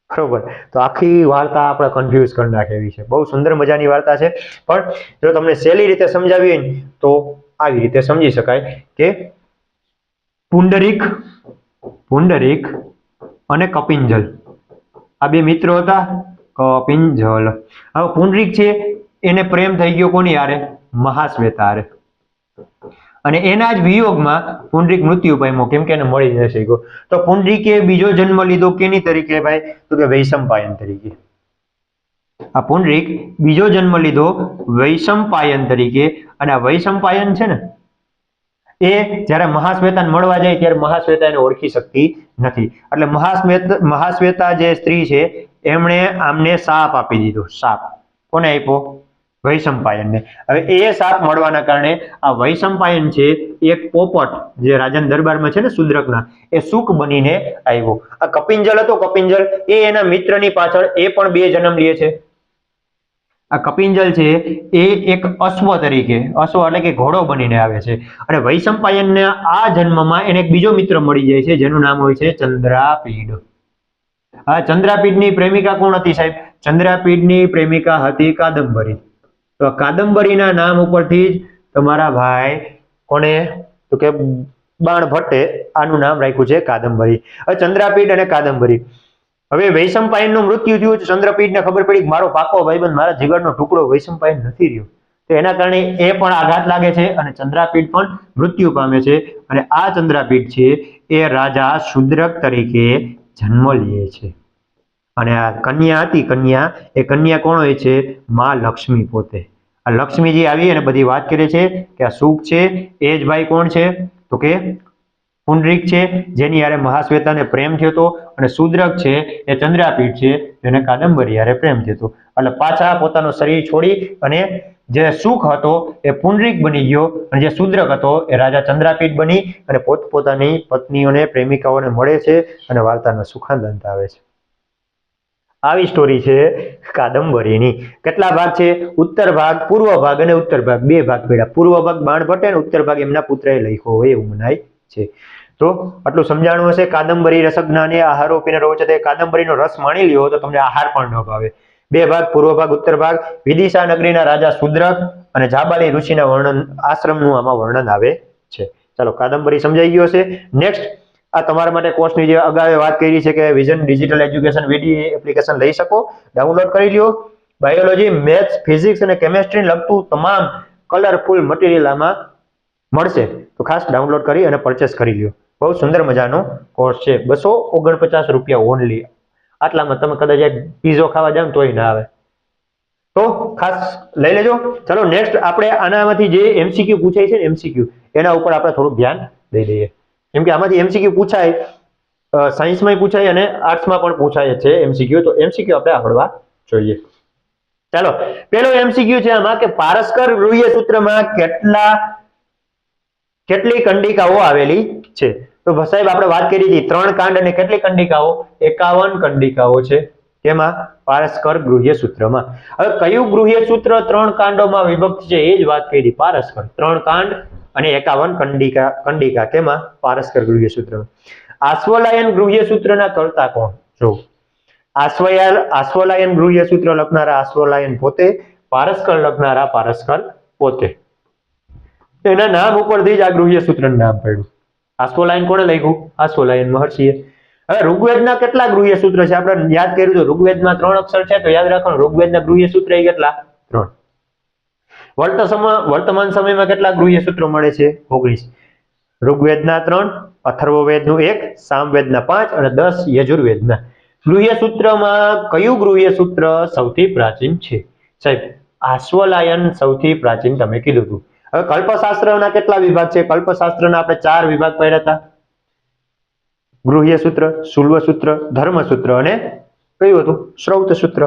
બરોબર. તો આખી વાર્તા આપણે કન્ફ્યુઝ કરી નાખે એવી છે. બહુ સુંદર મજાની વાર્તા છે, પણ જો તમને સહેલી રીતે સમજાવી હોય ને તો આવી રીતે સમજી શકાય કે પુંડરીક અને કપિંજલ આ બે મિત્રો હતા. કપિંજલ. હવે પુંડરીક છે એને પ્રેમ થઈ ગયો કોની હારે? મહાશ્વેતા હારે. અને એના જ વિયોગમાં પુંડરીક મૃત્યુ પામ્યો, કેમ કે એને મળી ન શક્યો. તો પુંડરીકે બીજો જન્મ લીધો કેની તરીકે ભાઈ? તો કે વૈશંપાયન તરીકે. આ પુંડરીક બીજો જન્મ લીધો વૈશંપાયન તરીકે. અને આ વૈશંપાયન છે ને એ જ્યારે મહાશ્વેતાને મળવા જાય ત્યારે મહાશ્વેતા એને ઓળખી શકતી નથી. એટલે મહાશ્વેતા જે સ્ત્રી છે એમણે આમને શાપ આપી દીધો. શાપ કોને આપ્યો? વૈશંપાયનને. હવે એ શાપ મળવાના કારણે આ વૈશંપાયન છે એક પોપટ જે રાજાના દરબારમાં છે ને શુદ્રકના, એ સુક બનીને આવ્યો. આ કપિંજલ હતો, કપિંજલ એ એના મિત્રની પાછળ એ પણ બે જન્મ લે છે. આ કપિંજલ છે એ એક અશ્વ તરીકે, અશ્વ એટલે કે ઘોડો બનીને આવે છે. અને વૈશંપાયનને આ જન્મમાં એને એક બીજો મિત્ર મળી જાય છે જેનું નામ હોય છે ચંદ્રાપીડ. આ ચંદ્રાપીડની પ્રેમિકા કોણ હતી સાહેબ? ચંદ્રાપીડની પ્રેમિકા હતી કાદંબરી. તો કાદંબરીના નામ ઉપરથી જ તમારા ભાઈ કોને? તો કે બાણભટ્ટે આનું નામ રાખ્યું છે કાદંબરી. હવે ચંદ્રાપીડ અને કાદંબરી. હવે વૈશંપાયનનું મૃત્યુ થયું. ચંદ્રાપીડને ખબર પડી કે મારો પાકો ભાઈબંધ, મારા જીગરનો ટુકડો વૈશંપાયન નથી રહ્યો. તો એના કારણે એ પણ આઘાત લાગે છે અને ચંદ્રાપીડ પણ મૃત્યુ પામે છે. અને આ ચંદ્રાપીડ છે એ રાજા શુદ્રક તરીકે જન્મ લે છે. અને આ કન્યા હતી, કન્યા, એ કન્યા કોણ હોય છે? માં લક્ષ્મી પોતે. આ લક્ષ્મીજી આવી અને બધી વાત કરે છે કે આ સુખ છે એ જ ભાઈ કોણ છે? તો કે પુંડરીક છે જેની હારે મહાશ્વેતાને પ્રેમ થયો હતો, અને શુદ્રક છે એ ચંદ્રાપીઠ છે એને કાદંબરી હારે પ્રેમ થયો હતો. એટલે પાછા પોતાનું શરીર છોડી અને જે સુખ હતો એ પુંડરીક બની ગયો, અને જે શુદ્રક હતો એ રાજા ચંદ્રાપીઠ બની અને પોતપોતાની પત્નીઓને પ્રેમિકાઓને મળે છે અને વાર્તાનો સુખાંત અંત આવે છે. આવી સ્ટોરી છે કાદંબરીની. કેટલા ભાગ છે? ઉત્તર ભાગ, પૂર્વ ભાગ અને ઉત્તર ભાગ, બે ભાગ પડ્યા. પૂર્વ ભાગ બાણભટ્ટે અને ઉત્તર ભાગ એમના પુત્રએ લખ્યો હોય એવું મનાય છે. તો આટલું સમજાણું હશે. કાદંબરી રસજ્ઞાને આહારો પીને રોચતે. કાદંબરીનો રસ માણી લ્યો તો તમને આહાર પણ ન ભાવે. બે ભાગ, પૂર્વ ભાગ, ઉત્તર ભાગ. વિદિશા નગરીના રાજા શુદ્રક અને જાબાલી ઋષિના વર્ણન, આશ્રમનું આમાં વર્ણન આવે છે. ચાલો, કાદંબરી સમજાઈ ગયો હશે. નેક્સ્ટ, આ તમારા માટે કોર્સની જે અગાઉ વાત કરી છે કે વિઝન ડિજિટલ એજ્યુકેશન વીડી એપ્લિકેશન લઈ શકો, ડાઉનલોડ કરી લ્યો. બાયોલોજી, મેથ્સ, ફિઝિક્સ અને કેમેસ્ટ્રીને લગતું તમામ કલરફુલ મટીરિયલ આમાં મળશે. તો ખાસ ડાઉનલોડ કરી અને પરચેસ કરી લ્યો. બહુ સુંદર મજાનો કોર્સ છે. 249 રૂપિયા ઓનલી. આટલામાં તમે કદાચ પીઝો ખાવા જાવ તોય ના આવે. તો ખાસ લઈ લેજો. ચલો નેક્સ્ટ આપણે આનામાંથી જે એમસીક્યુ પૂછાય છે ને, એમસીક્યુ એના ઉપર આપણે થોડું ધ્યાન દઈ દઈએ. કેમ કે આમાંથી એમસીક્યુ પૂછાય, સાયન્સમાં પૂછાય અને આર્ટ્સમાં પણ પૂછાય છે એમસીક્યુ. તો એમસીક્યુ આપણે આવડવા જોઈએ. ચાલો, પેલો એમસીક્યુ છે આમાં કે પારસ્કર ગૃહ્ય સૂત્રમાં કેટલી કંડિકાઓ આવેલી છે? તો સાહેબ આપણે વાત કરી હતી 3 કાંડ અને કેટલી કંડિકાઓ? 51 કંડિકાઓ છે. તેમાં પારસ્કર ગૃહ્ય સૂત્રમાં. હવે કયું ગૃહ્ય સૂત્ર 3 કાંડોમાં વિભક્ત છે એ જ વાત કરી. પારસ્કર 3 કાંડ અને 51 કંડિકા તેમાં પારસ્કર ગૃહ્ય સૂત્રમાં. આશ્વલાયન ગૃહ્ય સૂત્રના કર્તા કોણ? જો આશ્વલાયન ગૃહ્ય સૂત્ર લખનારા આશ્વલાયન પોતે, પારસ્કર લખનારા પારસ્કર પોતે. એના નામ ઉપરથી જ આ ગૃહ્ય સૂત્રનું નામ પડ્યું. આશ્વલાયન કોણે લખ્યું? આશ્વલાયન મહર્ષિએ. હવે ઋગ્વેદના કેટલા ગૃહ્ય સૂત્ર છે? આપણે યાદ કર્યું તો ઋગ્વેદમાં 3 અક્ષર છે, તો યાદ રાખવાનું ઋગ્વેદના ગૃહ્ય સૂત્ર એ કેટલા? 3. વર્તમાન સમયમાં કેટલા ગૃહ્ય સૂત્રો મળે છે? 19. ઋગ્વેદના 3, અથર્વવેદનું 1, સામવેદના 5 અને 10 યજુર્વેદના. ગૃહ્ય સૂત્રમાં કયું ગૃહ્ય સૂત્ર સૌથી પ્રાચીન છે? સાહેબ આશ્વલાયન સૌથી પ્રાચીન તમે કીધું હતું. હવે કલ્પશાસ્ત્રના કેટલા વિભાગ છે? કલ્પશાસ્ત્રના આપણે 4 વિભાગ પડ્યા હતા. ગૃહ્ય સૂત્ર, શુલ્વ સૂત્ર, ધર્મ સૂત્ર અને કયું હતું? શ્રૌત સૂત્ર.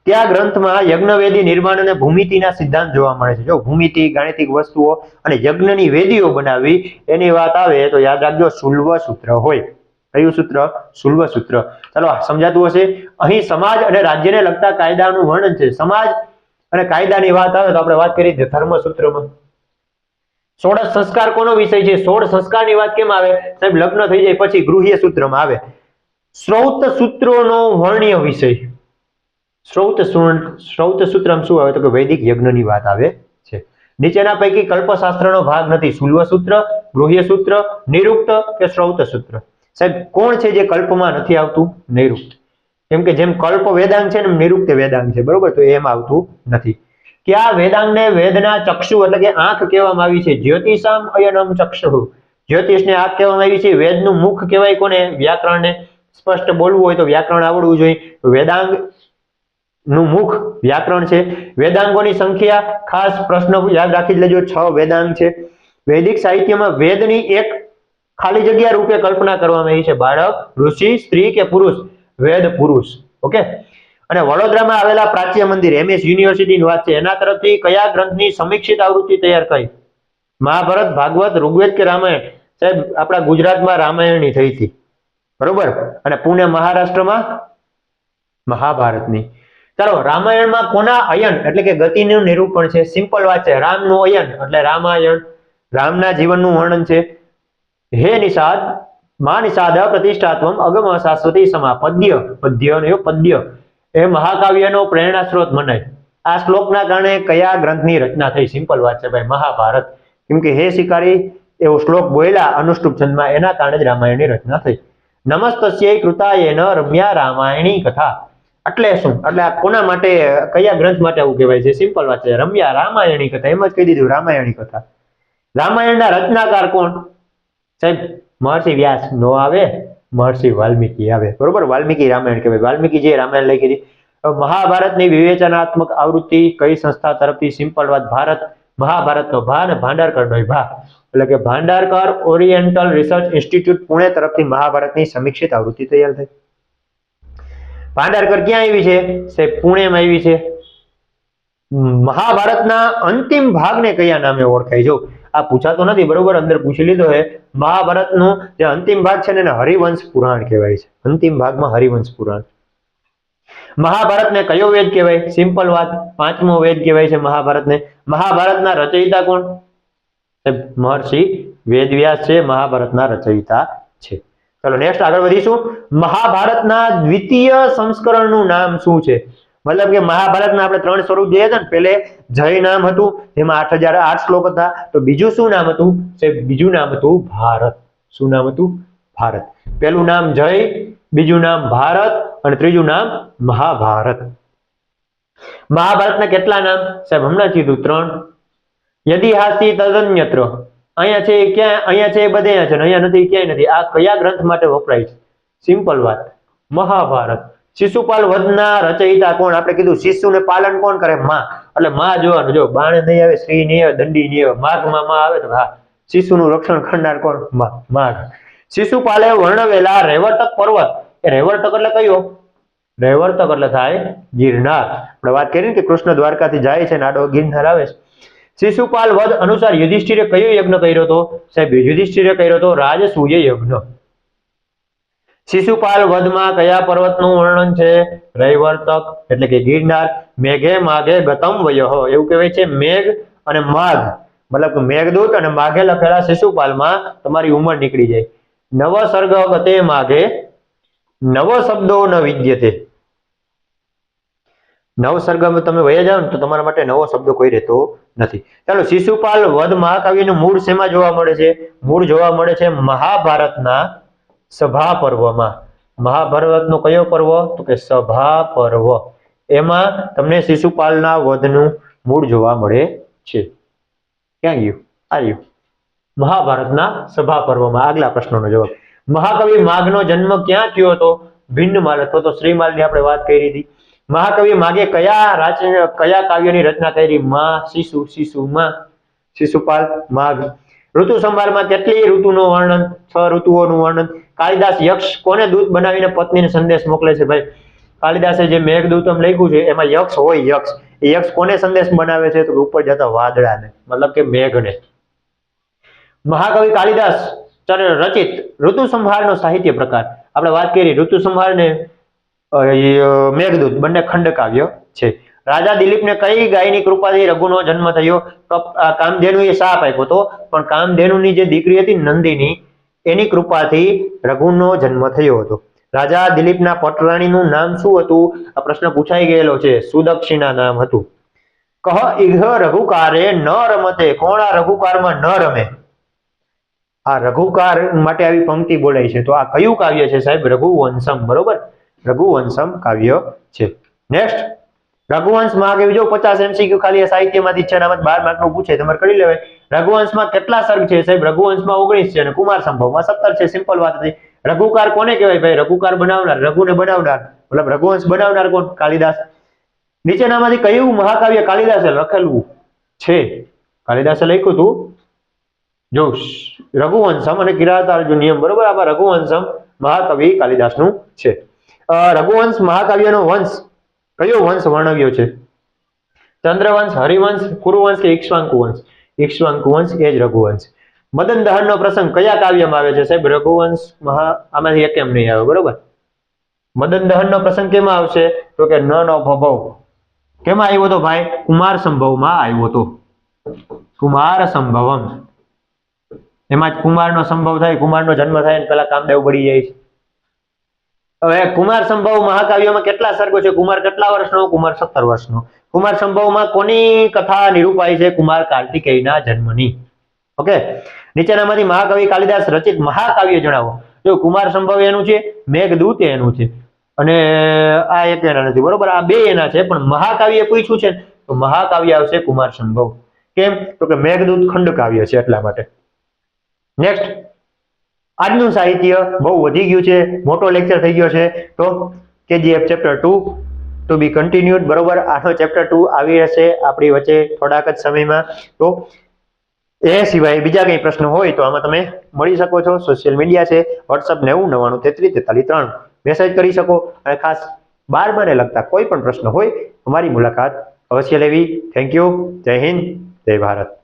ત્યાં ગ્રંથમાં યજ્ઞવેદી નિર્માણ અને ભૂમિતિના સિદ્ધાંત જોવા મળે છે. જો ભૂમિતિ, ગાણિતિક વસ્તુઓ અને યજ્ઞની વેદીઓ બનાવી એની વાત આવે તો યાદ રાખજો શુલ્વ સૂત્ર હોય. કયું સૂત્ર? શુલ્વ સૂત્ર. ચાલો સમજાતું હશે. અહીં સમાજ અને રાજ્યને લગતા કાયદાનું વર્ણન છે. સમાજ અને કાયદાની વાત આવે તો આપણે વાત કરી હતી ધર્મ સૂત્રમાં. 16 સંસ્કાર કોનો વિષય છે? 16 સંસ્કારની વાત કેમ આવે? સાહેબ લગ્ન થઈ જાય પછી ગૃહ્ય સૂત્રમાં આવે. શ્રૌત સૂત્રોનો વર્ણ્ય વિષય. શ્રૌત સૂત્રમાં શું આવે તો કે વૈદિક યજ્ઞની વાત આવે છે. નીચેના પૈકી કલ્પશાસ્ત્રનો ભાગ નથી. શુલ્વ સૂત્ર, ગૃહ્ય સૂત્ર, નિરુક્ત કે શ્રૌત સૂત્ર? સાહેબ કોણ છે જે કલ્પમાં નથી આવતું? નિરુક્ત. કેમ કે જેમ કલ્પ વેદાંગ છે ને નિરુક્ત વેદાંગ છે, બરોબર? તો એમ આવતું નથી. કે આ વેદાંગને વેદના ચક્ષુ એટલે કે આંખ કહેવામાં આવી છે. જ્યોતિષામ અયનમ ચક્ષુ. જ્યોતિષને આંખ કહેવામાં આવી છે. વેદનું મુખ કહેવાય કોને? વ્યાકરણને. સ્પષ્ટ બોલવું હોય તો વ્યાકરણ આવડવું જોઈએ. વેદાંગ નું મુખ વ્યાકરણ છે. વેદાંગોની સંખ્યા ખાસ પ્રશ્ન યાદ રાખી લેજો, 6 વેદાંગ છે. વૈદિક સાહિત્યમાં વેદની એક ખાલી જગ્યા રૂપે કલ્પના કરવામાં આવી છે. બાળક, ઋષિ, સ્ત્રી કે પુરુષ? વેદ પુરુષ. ઓકે. અને વડોદરામાં આવેલા પ્રાચ્ય મંદિર MS યુનિવર્સિટીની વાત છે. એના તરફથી કયા ગ્રંથની સમીક્ષિત આવૃત્તિ તૈયાર કરી? મહાભારત, ભાગવત, ઋગ્વેદ કે રામાયણ? સાહેબ આપણા ગુજરાતમાં રામાયણની થઈ હતી, બરોબર? અને પુણે મહારાષ્ટ્રમાં મહાભારતની. ચાલો, રામાયણમાં કોના અયન એટલે કે ગતિનું નિરૂપણ છે? સિમ્પલ વાત છે. રામનું અયન એટલે રામાયણ. રામના જીવનનું વર્ણન છે. હે નિષાદ મા નિષાદ પ્રતિષ્ઠાત્વમ અગમ શાશ્વતી સમા. પદ્ય એ મહાકાવ્યનો પ્રેરણા સ્ત્રોત મનાય. આ શ્લોકના કારણે કયા ગ્રંથની રચના થઈ? સિમ્પલ વાત છે ભાઈ, મહાભારત. કેમ કે હે શિકારી એવો શ્લોક બોલ્યા અનુષ્ટુપ છંદમાં, એના કારણે જ રામાયણની રચના થઈ. નમસ્તસ્યૈ કૃતાયેન રમ્યા રામાયણી કથા. એટલે શું? એટલે આ કોના માટે, કયા ગ્રંથ માટે આવું કહેવાય છે? સિમ્પલ વાત છે, રમ્યા રામાયણી કથા. એમ જ કહી દીધું, રામાયણી કથા. રામાયણના રચનાકાર કોણ? સાહેબ મહર્ષિ વ્યાસ નો આવે, મહર્ષિ વાલ્મીકી આવે, બરોબર? વાલ્મીકી રામાયણ કહેવાય. વાલ્મીકી જે રામાયણ લખી હતી. મહાભારતની વિવેચનાત્મક આવૃત્તિ કઈ સંસ્થા તરફથી? સિમ્પલ વાત, ભારત. મહાભારતનો ભા અને ભાંડારકરનો ભા. એટલે કે Bhandarkar oriental research institute Pune તરફથી મહાભારતની સમીક્ષિત આવૃત્તિ તૈયાર થઈ. ભાંડારકર ક્યાં આવી છે? સાહેબ પુણેમાં આવી છે. મહાભારતના અંતિમ ભાગને કયા નામે ઓળખાય? જો આ પૂછાતો નથી, બરોબર, અંદર પૂછી લીધો છે. મહાભારતનો જે અંતિમ ભાગ છે ને એને હરિવંશ પુરાણ કહેવાય છે. અંતિમ ભાગમાં હરિવંશ પુરાણ. મહાભારતને કયો વેદ કહેવાય? સિમ્પલ વાત, 5મો વેદ કહેવાય છે મહાભારતને. મહાભારતના રચયિતા કોણ? મહર્ષિ વેદવ્યાસ છે મહાભારતના રચયિતા છે. ચલો નેક્સ્ટ આગળ વધીશું. મહાભારતના દ્વિતીય સંસ્કરણનું નામ શું છે? મતલબ કે મહાભારતના આપણે 3 સ્વરૂપ જોયા હતા ને. પહેલે જય નામ હતું, એમાં 8008 શ્લોક હતા. તો બીજું શું નામ હતું? બીજું નામ હતું ભારત. શું નામ હતું? ભારત. પહેલું નામ જય, બીજું નામ ભારત અને ત્રીજું નામ મહાભારત. મહાભારતના કેટલા નામ? સાહેબ હમણાં કીધું 3. યદિહાસી તદન્યત્ર. અહીંયા છે ક્યાં? અહીંયા છે બધે અહીંયા છે, અહીંયા નથી, ક્યાંય નથી. આ કયા ગ્રંથ માટે વપરાય છે? સિમ્પલ વાત, મહાભારત. શિશુપાલ વધના રચયિતા કોણ? આપણે કીધું શિશુને પાલન કોણ કરે? માં. એટલે માં જોવાનું. જો બાણ નહીં આવે, શ્રી નહીં આવે, દંડી નહીં આવે, માઘમાં માં આવે તો હા, શિશુનું રક્ષણ કરનાર કોણ? માઘ. શિશુપાલે વર્ણવેલા રેવર્તક પર્વત. એ રેવર્તક એટલે કયો? રેવર્તક એટલે થાય ગિરનાર. આપણે વાત કરી ને કે કૃષ્ણ દ્વારકાથી જાય છે ને આડો ગિરનાર આવે છે. શિશુપાલ વધ અનુસાર યુધિષ્ઠિરે કયો યજ્ઞ કર્યો હતો? સાહેબ યુધિષ્ઠિરે કર્યો હતો રાજસૂય યજ્ઞ. શિશુપાલ વધમાં કયા પર્વતનું વર્ણન છે? રૈવર્તક એટલે કે ગિરનાર. મેઘે માઘે ગતમ વયઃ. એવું કહેવાય છે મેઘ અને માઘ, મતલબ કે મેઘદૂત અને માઘે લખેલા શિશુપાલમાં તમારી ઉંમર નીકળી જાય. નવ સર્ગ ગતે માઘે નવ શબ્દો ન વિદ્યતે. નવ સર્ગમાં તમે વયા જાઓ ને તો તમારા માટે નવો શબ્દો કોઈ રહેતો નથી. ચાલો, શિશુપાલ વધ મહાકાવ્યનું મૂળ શેમાં જોવા મળે છે? મૂળ જોવા મળે છે મહાભારતના સભા પર્વમાં. મહાભારતનો કયો પર્વ? તો કે સભા પર્વ. એમાં તમને શિશુપાલના વધનું મૂળ જોવા મળે છે. ક્યાં ગયું? આ રહ્યું, મહાભારતના સભા પર્વમાં. આગલા પ્રશ્નનો જવાબ. મહાકવિ માઘનો જન્મ ક્યાં થયો હતો? ભિન્નમાલ અથવા તો શ્રીમાલની આપણે વાત કરી હતી. મહાકવિ માઘે કયા કાવ્યની રચના કરી? માં, શિશુ, શિશુ, માં, શિશુપાલ, માઘ. ઋતુ સંભારમાં કેટલી ઋતુનું વર્ણન? 6 ઋતુઓનું વર્ણન. કાલિદાસ યક્ષ કોને દૂત બનાવીને પત્નીને સંદેશ મોકલે છે? ભાઈ કાલિદાસે જે મેઘદૂતમ લખ્યું છે એમાં યક્ષ હોય. યક્ષ, એ યક્ષ કોને સંદેશ બનાવે છે? તો ઉપર જતા વાદળાને, મતલબ કે મેઘને. મહાકવિ કાલિદાસ રચિત ઋતુ સંહારનો સાહિત્ય પ્રકાર. આપણે વાત કરી ઋતુ સંહાર ને મેઘદૂત, બંને ખંડ કાવ્ય છે. રાજા દિલીપને કઈ ગાયની કૃપાથી રઘુનો જન્મ થયો? કામધેનુએ શાપ આપ્યો હતો, પણ કામધેનુની જે દીકરી હતી નંદિની, એની કૃપાથી રઘુનો જન્મ થયો હતો. રાજા દિલીપના પટરાણીનું નામ શું હતું? આ પ્રશ્ન પૂછાઈ ગયેલો છે. સુદક્ષિણા નામ હતું. કહ ઇઘ રઘુકારે ન રમતે. કોણ આ રઘુકારમાં ન રમે? આ રઘુકાર માટે આવી પંક્તિ બોલાય છે. તો આ કયું કાવ્ય છે સાહેબ? રઘુવંશમ. બરોબર, રઘુવંશમ કાવ્ય છે. નેક્સ્ટ, રઘુવંશ મહાકાવ્ય. જો 50 MCQ ખાલી સાહિત્યમાંથી છે, આમાં 12 માર્કનું પૂછે, તમારે કરી લેવાય. રઘુવંશમાં કેટલા સર્ગ છે સાહેબ? રઘુવંશમાં 19 છે અને કુમાર સંભવમાં 17 છે. સિમ્પલ વાત હતી. રઘુકાર કોને કહેવાય ભાઈ? રઘુકાર બનાવનાર, રઘુને બનાવનાર, મતલબ રઘુવંશ બનાવનાર કોણ? કાલિદાસ. નીચેનામાંથી કયું મહાકાવ્ય કાલિદાસે લખેલું છે? કાલિદાસે લખ્યું હતું જો રઘુવંશમ અને કિરાતાર્જુનીયમ. બરોબર, આ રઘુવંશમ મહાકવિ કાલિદાસનું છે. રઘુવંશ મહાકાવ્યનો વંશ કયો વંશ વર્ણવ્યો છે? ચંદ્રવંશ, હરિવંશ, કુરુવંશ કે ઇક્ષ્વાકુ વંશ? ઇક્ષ્વાકુ વંશ એ જ રઘુવંશ. મદન દહનનો પ્રસંગ કયા કાવ્યમાં આવે છે સાહેબ? રઘુવંશ આમાંથી એક એમ નહીં આવે. બરોબર, મદન દહનનો પ્રસંગ કેમાં આવશે? તો કે નનો ભવ. કેમાં આવ્યો હતો ભાઈ? કુમાર સંભવમાં આવ્યો હતો. કુમાર સંભવમ. એમાં જ કુમારનો સંભવ થાય, કુમારનો જન્મ થાય ને પેલા કામદેવ બળી જાય છે. હવે કુમાર સંભવ મહાકાવ્યમાં કેટલા સર્ગો છે? કુમાર કેટલા વર્ષનો? કુમાર 17 વર્ષનો. કુમાર સંભવમાં કોની કથા નિરૂપાય છે? કુમાર કાર્તિકેયના જન્મની. ઓકે, નીચેનામાંથી મહાકવિ કાલિદાસ રચિત મહાકાવ્ય જણાવો. જો કુમાર સંભવ એનું છે, મેઘદૂત એનું છે, અને આ એક એના નથી. બરોબર, આ બે એના છે, પણ મહાકાવ્ય પૂછ્યું છે તો મહાકાવ્ય આવશે કુમાર સંભવ. કેમ? તો કે મેઘદૂત ખંડ કાવ્ય છે એટલા માટે. નેક્સ્ટ, આજનું સાહિત્ય બહુ વધી ગયું છે, મોટો લેક્ચર થઈ ગયો છે, તો KGF ચેપ્ટર 2 ટુ બી કન્ટિન્યુડ. બરોબર, આનો ચેપ્ટર 2 આવી રહેશે આપણી વચ્ચે થોડાક જ સમયમાં. તો એ સિવાય બીજા કંઈ પ્રશ્ન હોય તો આમાં તમે મળી શકો છો. સોશિયલ મીડિયા છે WhatsApp 90993343 મેસેજ કરી શકો. અને ખાસ 12 ને લગતા કોઈ પણ પ્રશ્ન હોય અમારી મુલાકાત અવશ્ય લેવી. Thank you. જય હિન્દ, જય ભારત.